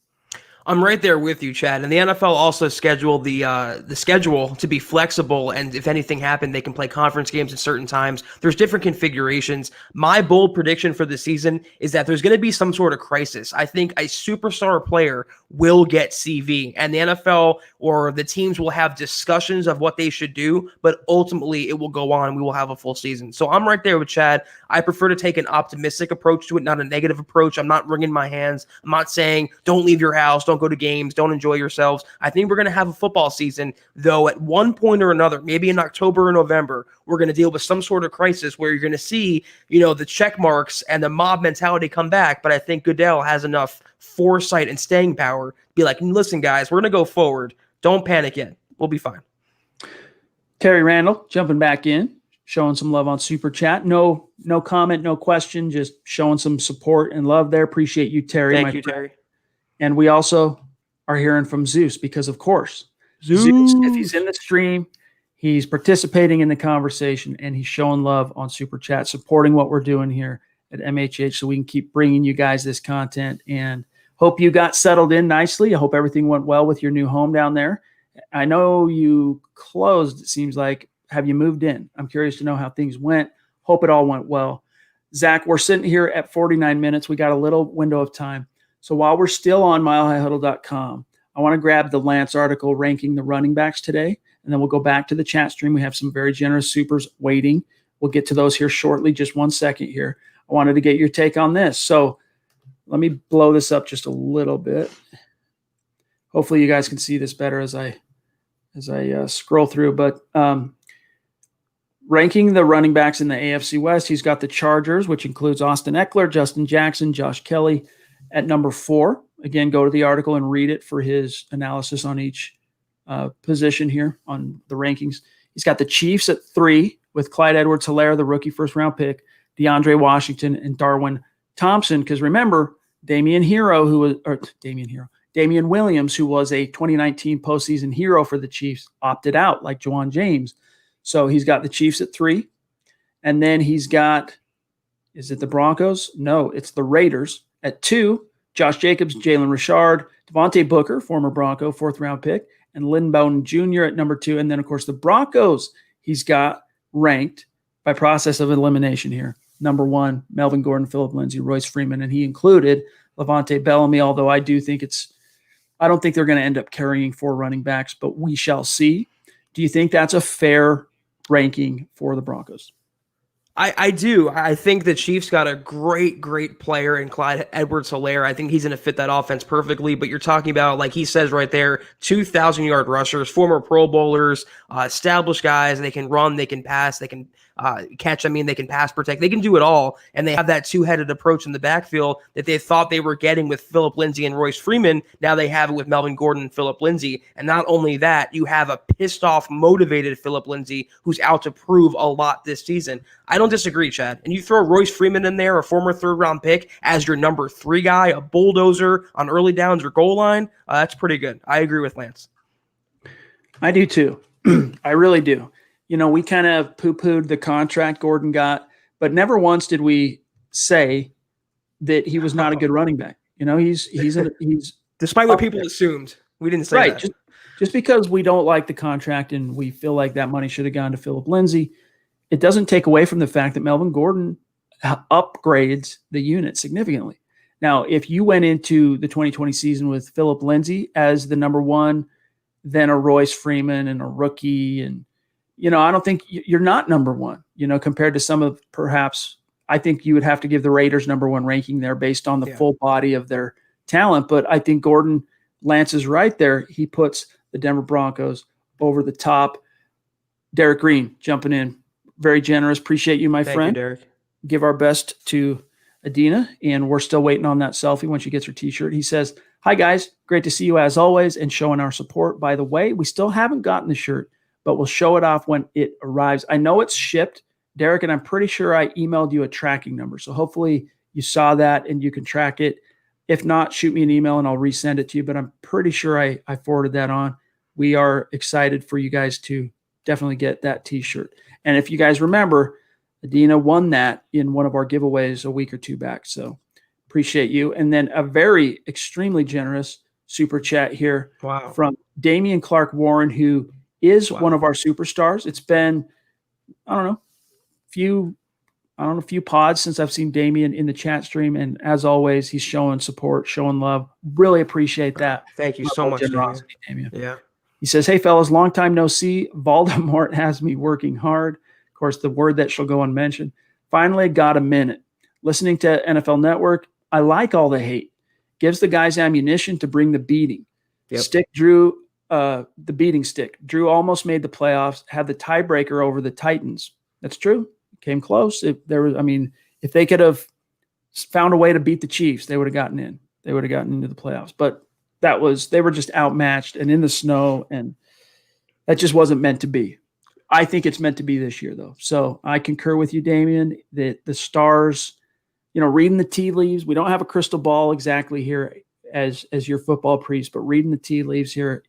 I'm right there with you, Chad. And the NFL also scheduled the schedule to be flexible, and if anything happened, they can play conference games at certain times. There's different configurations. My bold prediction for the season is that there's going to be some sort of crisis. I think a superstar player will get CV, and the NFL or the teams will have discussions of what they should do, but ultimately it will go on and we will have a full season. So I'm right there with Chad. I prefer to take an optimistic approach to it, not a negative approach. I'm not wringing my hands. I'm not saying don't leave your house, don't go to games, don't enjoy yourselves. I think we're going to have a football season, though at one point or another, maybe in October or November, we're going to deal with some sort of crisis where you're going to see, the check marks and the mob mentality come back. But I think Goodell has enough foresight and staying power to be like, listen, guys, we're going to go forward. Don't panic yet. We'll be fine. Terry Randall jumping back in, showing some love on Super Chat. No comment, no question, just showing some support and love there. Appreciate you, Terry. Thank you, Terry. And we also are hearing from Zeus because, of course, Zeus, if he's in the stream, he's participating in the conversation and he's showing love on Super Chat, supporting what we're doing here at MHH so we can keep bringing you guys this content. And hope you got settled in nicely. I hope everything went well with your new home down there. I know you closed, it seems like. Have you moved in? I'm curious to know how things went. Hope it all went well. Zach, we're sitting here at 49 minutes. We got a little window of time. So while we're still on milehighhuddle.com, I want to grab the Lance article ranking the running backs today, and then we'll go back to the chat stream. We have some very generous supers waiting. We'll get to those here shortly. Just 1 second here. I wanted to get your take on this. So let me blow this up just a little bit. Hopefully you guys can see this better as I scroll through. But ranking the running backs in the AFC West, he's got the Chargers, which includes Austin Eckler, Justin Jackson, Josh Kelly, at number 4. Again, go to the article and read it for his analysis on each position here on the rankings. He's got the Chiefs at 3 with Clyde Edwards-Helaire, the rookie first-round pick, DeAndre Washington, and Darwin Thompson. Because remember, Damian Williams, who was a 2019 postseason hero for the Chiefs, opted out like Juwan James. So he's got the Chiefs at 3. And then he's got, is it the Broncos? No, it's the Raiders at 2. Josh Jacobs, Jalen Richard, Devontae Booker, former Bronco, 4th-round pick, and Lynn Bowden Jr. at number 2. And then, of course, the Broncos he's got ranked by process of elimination here. Number 1, Melvin Gordon, Phillip Lindsay, Royce Freeman, and he included Levante Bellamy, although I don't think they're going to end up carrying 4 running backs, but we shall see. Do you think that's a fair ranking for the Broncos? I do. I think the Chiefs got a great player in Clyde Edwards-Helaire. I think he's going to fit that offense perfectly. But you're talking about, like he says right there, 2,000-yard rushers, former Pro Bowlers, established guys. They can run, they can pass, they can catch. They can pass protect. They can do it all. And they have that two-headed approach in the backfield that they thought they were getting with Phillip Lindsay and Royce Freeman. Now they have it with Melvin Gordon and Phillip Lindsay. And not only that, you have a pissed-off, motivated Phillip Lindsay who's out to prove a lot this season. I don't disagree, Chad. And you throw Royce Freeman in there, a former 3rd-round pick, as your number 3 guy, a bulldozer on early downs or goal line, that's pretty good. I agree with Lance. I do too. I really do. We kind of poo-pooed the contract Gordon got, but never once did we say that he was not a good running back. He's despite what people assumed, we didn't say right. that. Just because we don't like the contract and we feel like that money should have gone to Phillip Lindsay, it doesn't take away from the fact that Melvin Gordon upgrades the unit significantly. Now, if you went into the 2020 season with Phillip Lindsay as the number 1, then a Royce Freeman and a rookie, and I don't think you're not number 1. Compared to some of perhaps, I think you would have to give the Raiders number 1 ranking there based on the full body of their talent. But I think Gordon, Lance is right there. He puts the Denver Broncos over the top. Derek Green jumping in. Very generous. Appreciate you, my friend. Thank you, Derek. Give our best to Adina, and we're still waiting on that selfie when she gets her T-shirt. He says, "Hi, guys. Great to see you as always and showing our support. By the way, we still haven't gotten the shirt, but we'll show it off when it arrives. I know it's shipped, Derek, and I'm pretty sure I emailed you a tracking number. So hopefully you saw that and you can track it. If not, shoot me an email and I'll resend it to you, but I'm pretty sure I forwarded that on. We are excited for you guys to definitely get that T-shirt. And if you guys remember, Adina won that in one of our giveaways a week or 2 back. So appreciate you. And then a very extremely generous super chat here from Damian Clark Warren, who is one of our superstars. It's been, a few pods since I've seen Damian in the chat stream. And as always, he's showing support, showing love. Really appreciate that. Thank you so much, Damian. Yeah. He says, "Hey, fellas, long time no see. Voldemort has me working hard." Of course, the word that shall go unmentioned. Finally got a minute. Listening to NFL Network, I like all the hate. Gives the guys ammunition to bring the beating. Yep. Stick Drew, the beating stick. Drew almost made the playoffs, had the tiebreaker over the Titans. That's true. Came close. If they could have found a way to beat the Chiefs, they would have gotten in. They would have gotten into the playoffs. But they were just outmatched and in the snow, and that just wasn't meant to be. I think it's meant to be this year, though. So I concur with you, Damian, that the stars, reading the tea leaves, we don't have a crystal ball exactly here as your football priest, but reading the tea leaves here,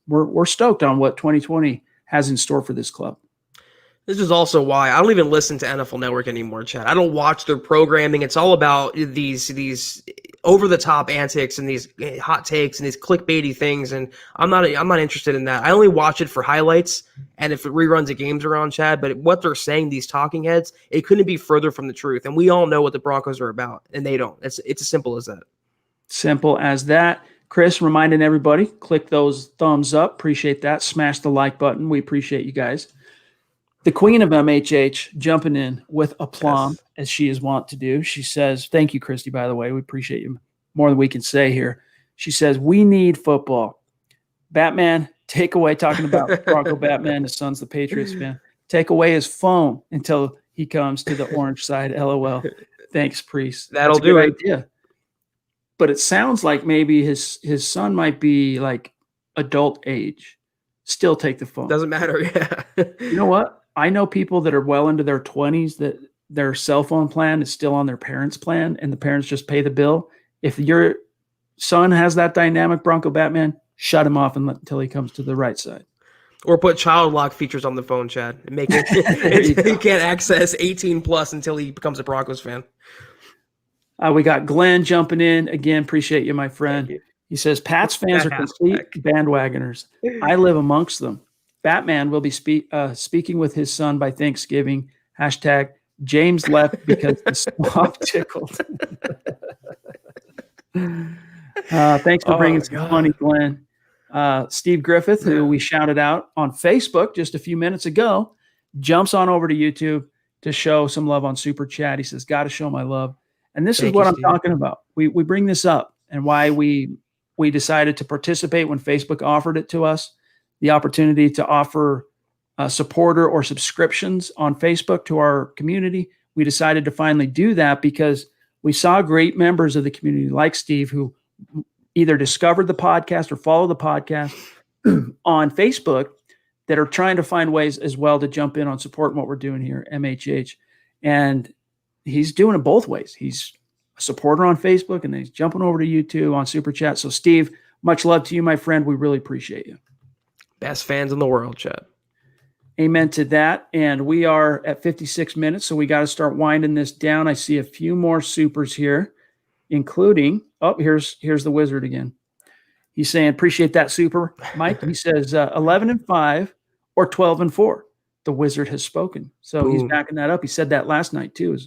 we're stoked on what 2020 has in store for this club. This is also why I don't even listen to NFL Network anymore, Chad. I don't watch their programming. It's all about these over-the-top antics and these hot takes and these clickbaity things, and I'm not interested in that. I only watch it for highlights and if reruns of games are on, Chad. But what they're saying, these talking heads, it couldn't be further from the truth. And we all know what the Broncos are about, and they don't. It's as simple as that. Simple as that. Chris, reminding everybody, click those thumbs up. Appreciate that. Smash the like button. We appreciate you guys. The queen of MHH jumping in with aplomb, as she is wont to do. She says, thank you, Christy, by the way. We appreciate you more than we can say here. She says, we need football. Batman, take away, talking about Bronco Batman, his son's the Patriots fan. Take away his phone until he comes to the orange side. LOL. Thanks, Priest. That'll do it. Idea. But it sounds like maybe his son might be like adult age. still take the phone. Doesn't matter. Yeah. You know what? I know people that are well into their 20s that their cell phone plan is still on their parents' plan, and the parents just pay the bill. If your son has that dynamic, Bronco Batman, shut him off until he comes to the right side. Or put child lock features on the phone, Chad, and make it he can't access 18 plus until he becomes a Broncos fan. We got Glenn jumping in again. Appreciate you, my friend. You. He says Pats fans are complete bandwagoners. I live amongst them. Batman will be speaking with his son by Thanksgiving. # James left because the swamp tickled. Thanks for bringing some funny, Glenn. Steve Griffith, who we shouted out on Facebook just a few minutes ago, jumps on over to YouTube to show some love on Super Chat. He says, got to show my love. And this is what I'm talking about. We bring this up and why we decided to participate when Facebook offered it to us, the opportunity to offer supporter or subscriptions on Facebook to our community. We decided to finally do that because we saw great members of the community like Steve who either discovered the podcast or follow the podcast on Facebook that are trying to find ways as well to jump in on supporting what we're doing here, MHH. And he's doing it both ways. He's a supporter on Facebook and then he's jumping over to YouTube on Super Chat. So Steve, much love to you, my friend. We really appreciate you. Best fans in the world, Chad. Amen to that. And we are at 56 minutes, so we got to start winding this down. I see a few more supers here, including, here's the wizard again. He's saying, appreciate that super, Mike. He says 11-5 or 12-4. The wizard has spoken. So Boom. He's backing that up. He said that last night too.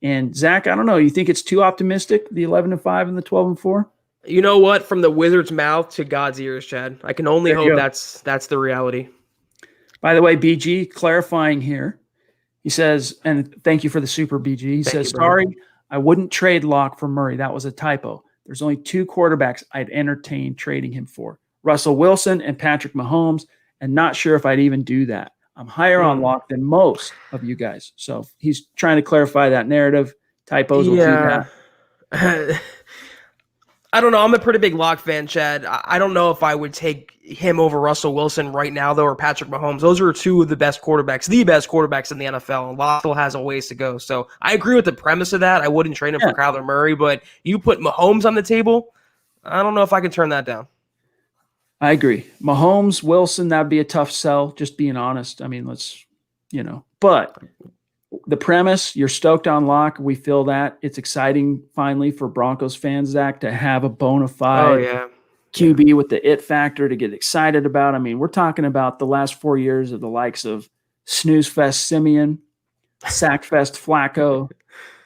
And Zach, I don't know. You think it's too optimistic, the 11-5 and the 12-4? You know what? From the wizard's mouth to God's ears, Chad. I can only hope that's the reality. By the way, BG, clarifying here. He says, and thank you for the super, BG. He says, sorry, I wouldn't trade Locke for Murray. That was a typo. There's only 2 quarterbacks I'd entertain trading him for, Russell Wilson and Patrick Mahomes, and not sure if I'd even do that. I'm higher on Locke than most of you guys. So he's trying to clarify that narrative. Typos will do that. I don't know. I'm a pretty big Locke fan, Chad. I don't know if I would take him over Russell Wilson right now, though, or Patrick Mahomes. Those are 2 of the best quarterbacks in the NFL, and Locke still has a ways to go. So I agree with the premise of that. I wouldn't trade him for Kyler Murray, but you put Mahomes on the table, I don't know if I can turn that down. I agree. Mahomes, Wilson, that'd be a tough sell, just being honest. I mean, but the premise, you're stoked on Locke. We feel that. It's exciting, finally, for Broncos fans, Zach, to have a bona fide QB with the it factor to get excited about. I mean, we're talking about the last 4 years of the likes of Snooze Fest Simeon, Sack Fest Flacco.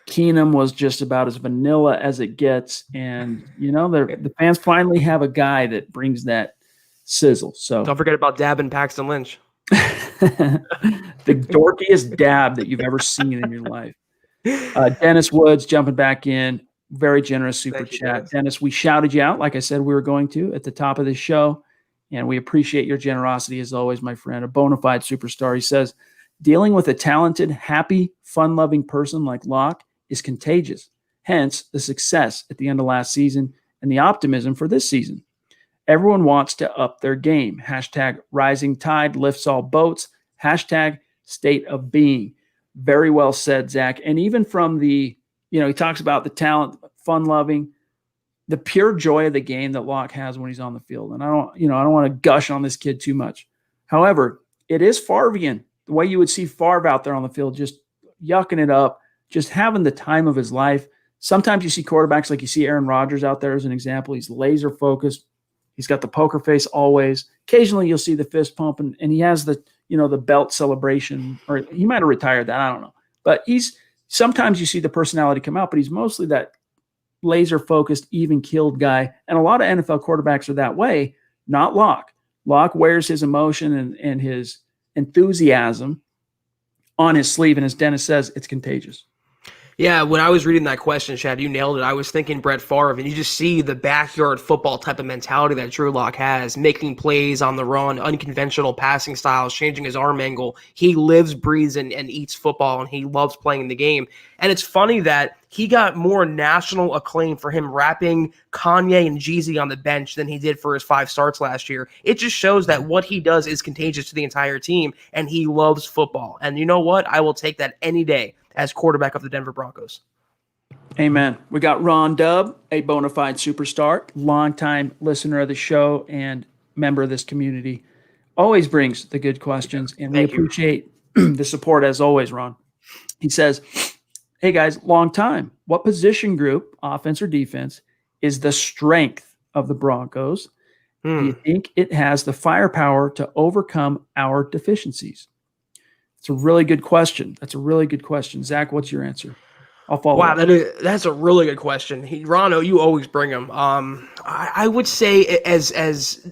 Keenum was just about as vanilla as it gets. And, the fans finally have a guy that brings that sizzle. So don't forget about Dab and Paxton Lynch. The dorkiest dab that you've ever seen in your life. Dennis Woods jumping back in. Very generous super chat. Dennis, we shouted you out like I said we were going to at the top of the show, and we appreciate your generosity as always, my friend. A bona fide superstar. He says, dealing with a talented, happy, fun-loving person like Locke is contagious. Hence, the success at the end of last season and the optimism for this season. Everyone wants to up their game. # rising tide lifts all boats. # state of being. Very well said, Zach. And even from the, he talks about the talent, fun-loving, the pure joy of the game that Locke has when he's on the field. And I don't want to gush on this kid too much. However, it is Favrean, the way you would see Favre out there on the field, just yucking it up, just having the time of his life. Sometimes you see quarterbacks like you see Aaron Rodgers out there as an example. He's laser focused. He's got the poker face always. Occasionally you'll see the fist pump and he has the, the belt celebration, or he might have retired that. I don't know. But sometimes you see the personality come out, but he's mostly that laser focused, even keeled guy. And a lot of NFL quarterbacks are that way, not Locke. Locke wears his emotion and his enthusiasm on his sleeve. And as Dennis says, it's contagious. Yeah, when I was reading that question, Chad, you nailed it. I was thinking Brett Favre, and you just see the backyard football type of mentality that Drew Lock has, making plays on the run, unconventional passing styles, changing his arm angle. He lives, breathes, and eats football, and he loves playing the game. And it's funny that he got more national acclaim for him rapping Kanye and Jeezy on the bench than he did for his 5 starts last year. It just shows that what he does is contagious to the entire team, and he loves football. And you know what? I will take that any day as quarterback of the Denver Broncos. Amen. We got Ron Dubb, a bona fide superstar, longtime listener of the show and member of this community. Always brings the good questions, and we appreciate the support as always, Ron. He says, hey guys, long time. What position group, offense or defense, is the strength of the Broncos? Do you think it has the firepower to overcome our deficiencies? It's a really good question. That's a really good question. Zach, what's your answer? I'll follow up. That's a really good question. Rano, you always bring him. I would say as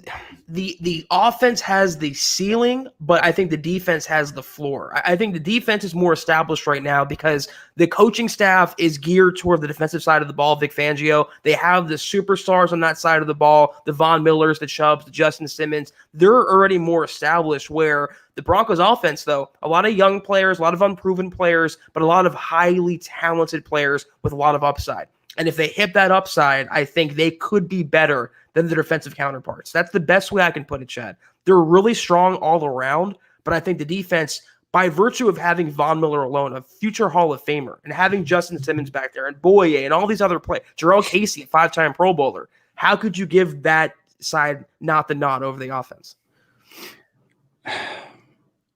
the offense has the ceiling, but I think the defense has the floor. I think the defense is more established right now because the coaching staff is geared toward the defensive side of the ball, Vic Fangio. They have the superstars on that side of the ball, the Von Millers, the Chubbs, the Justin Simmons. They're already more established, where the Broncos offense, though, a lot of young players, a lot of unproven players, but a lot of highly talented players with a lot of upside. And if they hit that upside, I think they could be better than their defensive counterparts. That's the best way I can put it, Chad. They're really strong all around, but I think the defense, by virtue of having Von Miller alone, a future Hall of Famer, and having Justin Simmons back there, and Boye, and all these other players, Jarrell Casey, a 5-time Pro Bowler, how could you give that side not the nod over the offense?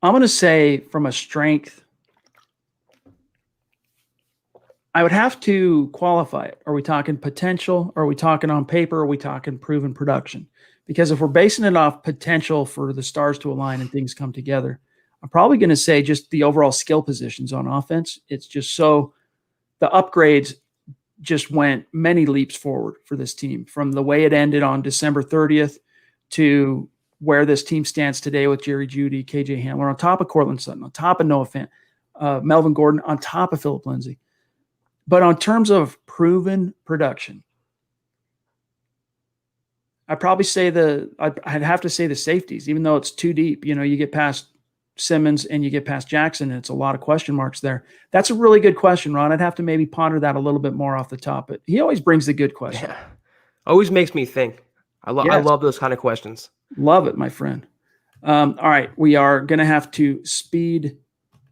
I'm going to say from a strength, I would have to qualify it. Are we talking potential? Are we talking on paper? Are we talking proven production? Because if we're basing it off potential for the stars to align and things come together, I'm probably going to say just the overall skill positions on offense. It's just so the upgrades just went many leaps forward for this team, from the way it ended on December 30th to where this team stands today with Jerry Jeudy, KJ Hamler, on top of Cortland Sutton, on top of Noah Fant, Melvin Gordon, on top of Phillip Lindsay. But on terms of proven production, I'd probably say I'd have to say the safeties, even though it's too deep. You know, you get past Simmons and you get past Jackson, and it's a lot of question marks there. That's a really good question, Ron. I'd have to maybe ponder that a little bit more off the top. But he always brings the good question. Yeah. Always makes me think. I love those kind of questions. Love it, my friend. All right, we are going to have to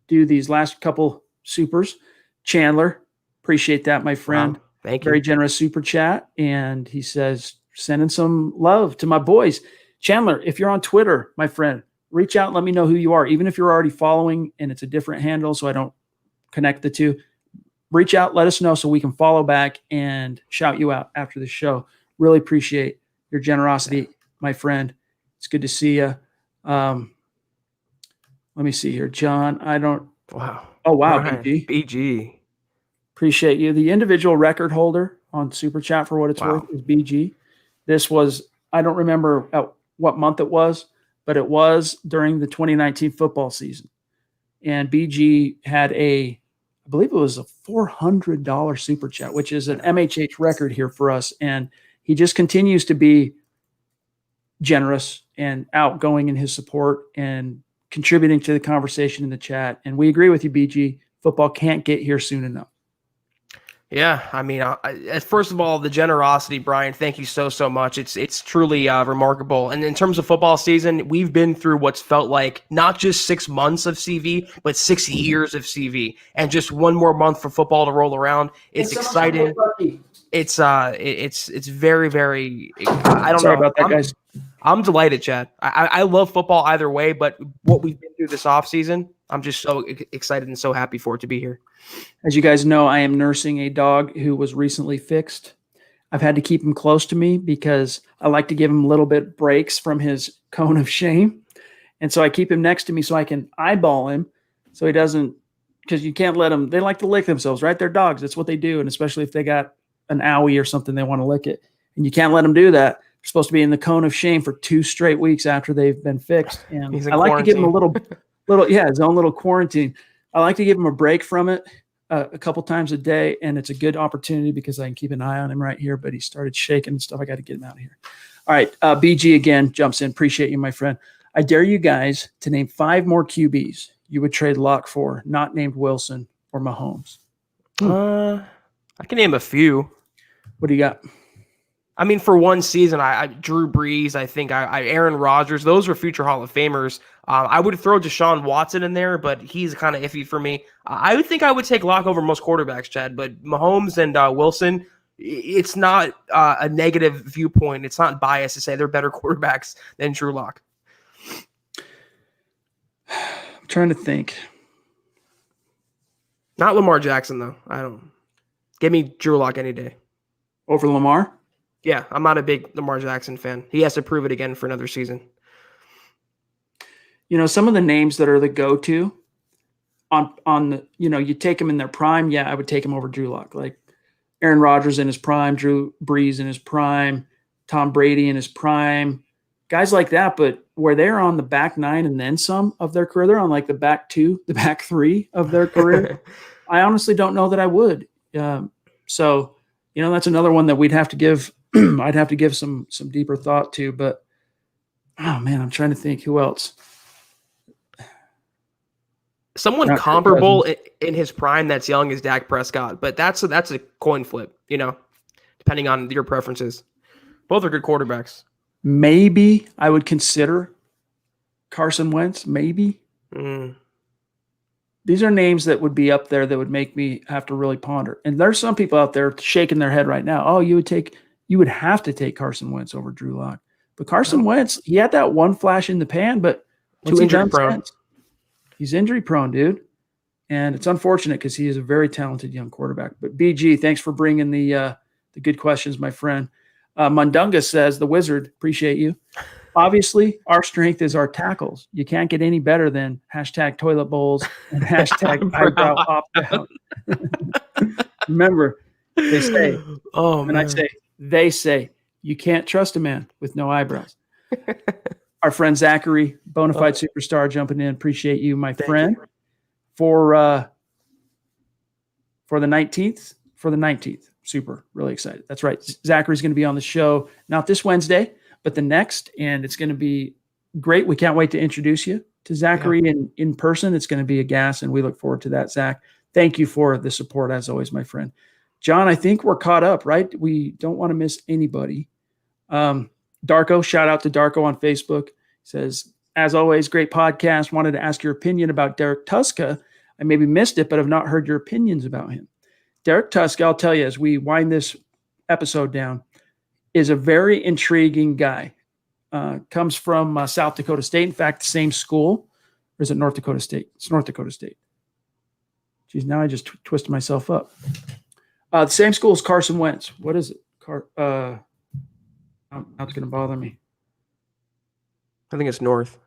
do these last couple supers. Chandler, appreciate that, my friend. Wow, thank you. Very generous super chat. And he says, sending some love to my boys. Chandler, if you're on Twitter, my friend, reach out and let me know who you are. Even if you're already following and it's a different handle so I don't connect the two, reach out, let us know so we can follow back and shout you out after the show. Really appreciate your generosity, my friend. It's good to see you. Let me see here. John, Wow. Oh, wow, Right. BG. BG. Appreciate you. The individual record holder on Super Chat, for what it's worth, is BG. This was, I don't remember what month it was, but it was during the 2019 football season. And BG had I believe it was a $400 Super Chat, which is an MHH record here for us. And he just continues to be generous and outgoing in his support and contributing to the conversation in the chat. And we agree with you, BG. Football can't get here soon enough. Yeah, I mean, first of all, the generosity, Brian, thank you so much. It's truly remarkable. And in terms of football season, we've been through what's felt like not just 6 months of CV, but 6 years of CV. And just one more month for football to roll around. It's exciting. It's very, very, I don't Sorry know. about that, guys. I'm delighted, Chad. I love football either way, but what we've been through this offseason, I'm just so excited and so happy for it to be here. As you guys know, I am nursing a dog who was recently fixed. I've had to keep him close to me because I like to give him a little bit breaks from his cone of shame. And so I keep him next to me so I can eyeball him so he doesn't, because you can't let them, they like to lick themselves, right? They're dogs. That's what they do. And especially if they got an owie or something, they want to lick it. And you can't let them do that. They're supposed to be in the cone of shame for 2 straight weeks after they've been fixed. And I like to give him a little, his own little quarantine. I like to give him a break from it a couple times a day, and it's a good opportunity because I can keep an eye on him right here, but he started shaking and stuff. I got to get him out of here. All right. BG again jumps in. Appreciate you, my friend. I dare you guys to name 5 more QBs you would trade Locke for, not named Wilson or Mahomes. I can name a few. What do you got? I mean, for one season, I Drew Brees, I think I Aaron Rodgers, those are future Hall of Famers. I would throw Deshaun Watson in there, but he's kind of iffy for me. I would think I would take Locke over most quarterbacks, Chad, but Mahomes and Wilson, it's not a negative viewpoint. It's not biased to say they're better quarterbacks than Drew Lock. I'm trying to think. Not Lamar Jackson, though. I don't. Give me Drew Lock any day. Over Lamar? Yeah, I'm not a big Lamar Jackson fan. He has to prove it again for another season. You know, some of the names that are the go-to on the, you know, you take them in their prime. Yeah, I would take him over Drew Lock. Like Aaron Rodgers in his prime, Drew Brees in his prime, Tom Brady in his prime, guys like that. But where they're on the back 9 and then some of their career, they're on like the back 2, the back 3 of their career. I honestly don't know that I would. So, you know, that's another one that we'd have to give. I'd have to give some deeper thought to. But oh man, I'm trying to think who else. Someone Not comparable in his prime that's young is Dak Prescott, but that's a coin flip, you know, depending on your preferences. Both are good quarterbacks. Maybe I would consider Carson Wentz. Maybe. These are names that would be up there that would make me have to really ponder. And there's some people out there shaking their head right now. Oh, you would have to take Carson Wentz over Drew Lock. But Carson Wentz, he had that one flash in the pan, but too injury prone. He's injury prone, dude. And it's unfortunate because he is a very talented young quarterback. But BG, thanks for bringing the good questions, my friend. Mundunga says, the Wizard, appreciate you. Obviously, our strength is our tackles. You can't get any better than hashtag toilet bowls and hashtag eyebrow opt-out. Remember, they say, they say, you can't trust a man with no eyebrows. Our friend Zachary, bona fide superstar, jumping in. Appreciate you, my friend. For the 19th. For the 19th. Super. Really excited. That's right. Zachary's going to be on the show, not this Wednesday, but the next, and it's going to be great. We can't wait to introduce you to Zachary in person. It's going to be a gas, and we look forward to that, Zach. Thank you for the support, as always, my friend. John, I think we're caught up, right? We don't want to miss anybody. Darko, shout out to Darko on Facebook. He says, as always, great podcast. Wanted to ask your opinion about Derek Tuska. I maybe missed it, but have not heard your opinions about him. Derek Tuska, I'll tell you, as we wind this episode down, is a very intriguing guy. Comes from South Dakota State. In fact, the same school. Or is it North Dakota State? It's North Dakota State. Geez, now I just twisted myself up. The same school as Carson Wentz. What is it? Now it's going to bother me. I think it's North.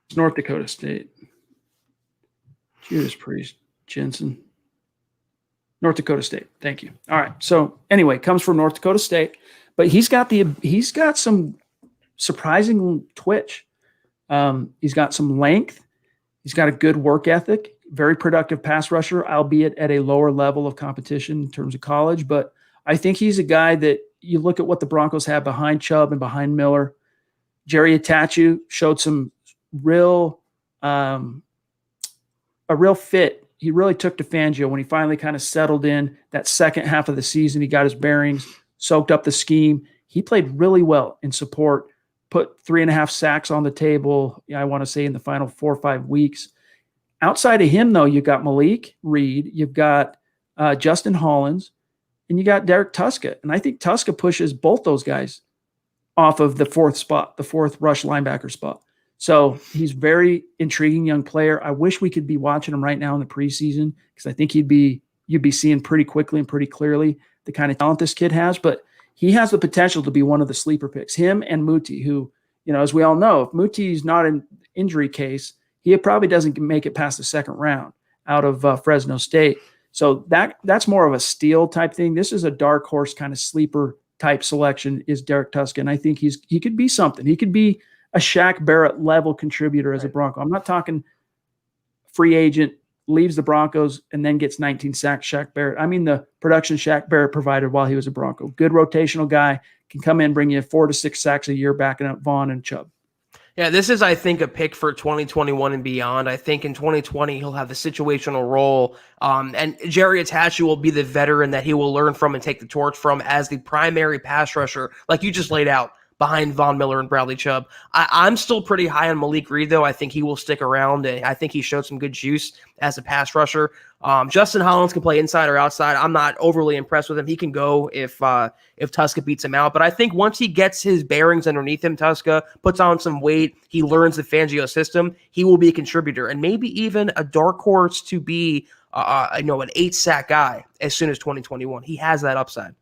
It's North Dakota State. Judas Priest. Jensen. North Dakota State. Thank you. All right. So anyway, comes from North Dakota State, but he's got some surprising twitch. He's got some length. He's got a good work ethic, very productive pass rusher, albeit at a lower level of competition in terms of college. But I think he's a guy that you look at what the Broncos have behind Chubb and behind Miller. Jerry Atachu showed some a real fit. He really took to Fangio when he finally kind of settled in that second half of the season. He got his bearings, soaked up the scheme. He played really well in support, put 3.5 sacks on the table, I want to say, in the final 4 or 5 weeks. Outside of him, though, you've got Malik Reed, you've got Justin Hollins, and you got Derek Tuska. And I think Tuska pushes both those guys off of the 4th spot, the 4th rush linebacker spot. So he's very intriguing young player. I wish we could be watching him right now in the preseason because I think you'd be seeing pretty quickly and pretty clearly the kind of talent this kid has. But he has the potential to be one of the sleeper picks. Him and Muti, who, you know, as we all know, if Muti's not an injury case, he probably doesn't make it past the 2nd round out of Fresno State. So that's more of a steal type thing. This is a dark horse kind of sleeper type selection is Derek Tuska. And I think he could be something. He could be a Shaq Barrett level contributor as a Bronco. I'm not talking free agent leaves the Broncos, and then gets 19 sacks. Shaq Barrett. I mean, the production Shaq Barrett provided while he was a Bronco. Good rotational guy, can come in, bring you 4 to 6 sacks a year, backing up Vaughn and Chubb. Yeah, this is, I think, a pick for 2021 and beyond. I think in 2020, he'll have the situational role, and Jerry Attache will be the veteran that he will learn from and take the torch from as the primary pass rusher, like you just laid out, behind Von Miller and Bradley Chubb. I'm still pretty high on Malik Reed, though. I think he will stick around, and I think he showed some good juice as a pass rusher. Justin Hollins can play inside or outside. I'm not overly impressed with him. He can go if Tuska beats him out. But I think once he gets his bearings underneath him, Tuska puts on some weight, he learns the Fangio system, he will be a contributor and maybe even a dark horse to be an 8-sack guy as soon as 2021. He has that upside.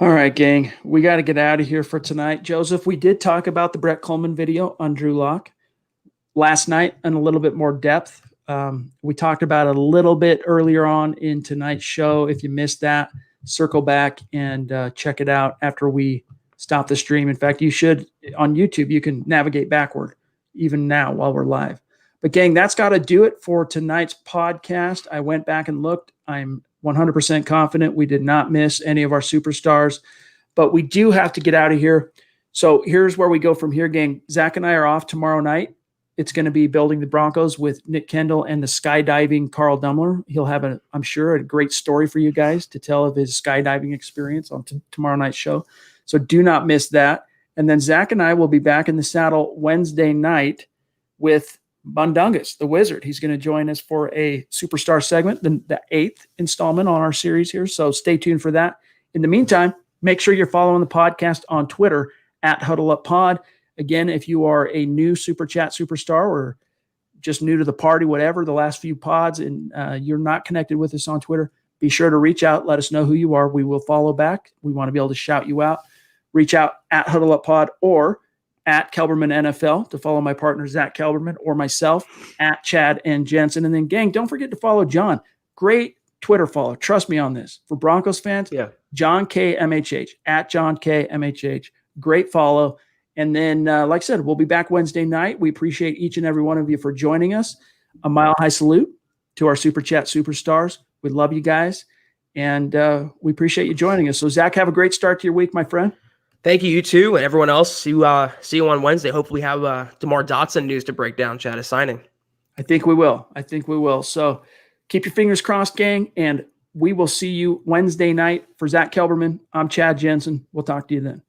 All right, gang, we got to get out of here for tonight. Joseph, we did talk about the Brett Coleman video on Drew Lock last night in a little bit more depth. We talked about it a little bit earlier on in tonight's show. If you missed that, circle back and check it out after we stop the stream. In fact, you should, on YouTube, you can navigate backward even now while we're live. But gang, that's got to do it for tonight's podcast. I went back and looked. I'm 100% confident we did not miss any of our superstars, but we do have to get out of here. So here's where we go from here, gang. Zach and I are off tomorrow night. It's going to be Building the Broncos with Nick Kendall and the skydiving Carl Dummler. He'll have, I'm sure, a great story for you guys to tell of his skydiving experience on tomorrow night's show. So do not miss that. And then Zach and I will be back in the saddle Wednesday night with Bundungus, the Wizard. He's going to join us for a superstar segment, the 8th installment on our series here. So stay tuned for that. In the meantime, make sure you're following the podcast on Twitter at Huddle Up Pod. Again, if you are a new Super Chat superstar or just new to the party, whatever, the last few pods, and you're not connected with us on Twitter, be sure to reach out. Let us know who you are. We will follow back. We want to be able to shout you out. Reach out at Huddle Up Pod or at Kelberman NFL to follow my partner, Zack Kelberman, or myself at Chad and Jensen. And then, gang, don't forget to follow John. Great Twitter follow. Trust me on this. For Broncos fans, John K. MHH, at John K. MHH. Great follow. And then, like I said, we'll be back Wednesday night. We appreciate each and every one of you for joining us. A mile-high salute to our Super Chat superstars. We love you guys, and we appreciate you joining us. So, Zach, have a great start to your week, my friend. Thank you, you too, and everyone else. See you on Wednesday. Hopefully have DeMar Dotson news to break down. Chad is signing. I think we will. So keep your fingers crossed, gang, and we will see you Wednesday night. For Zack Kelberman, I'm Chad Jensen. We'll talk to you then.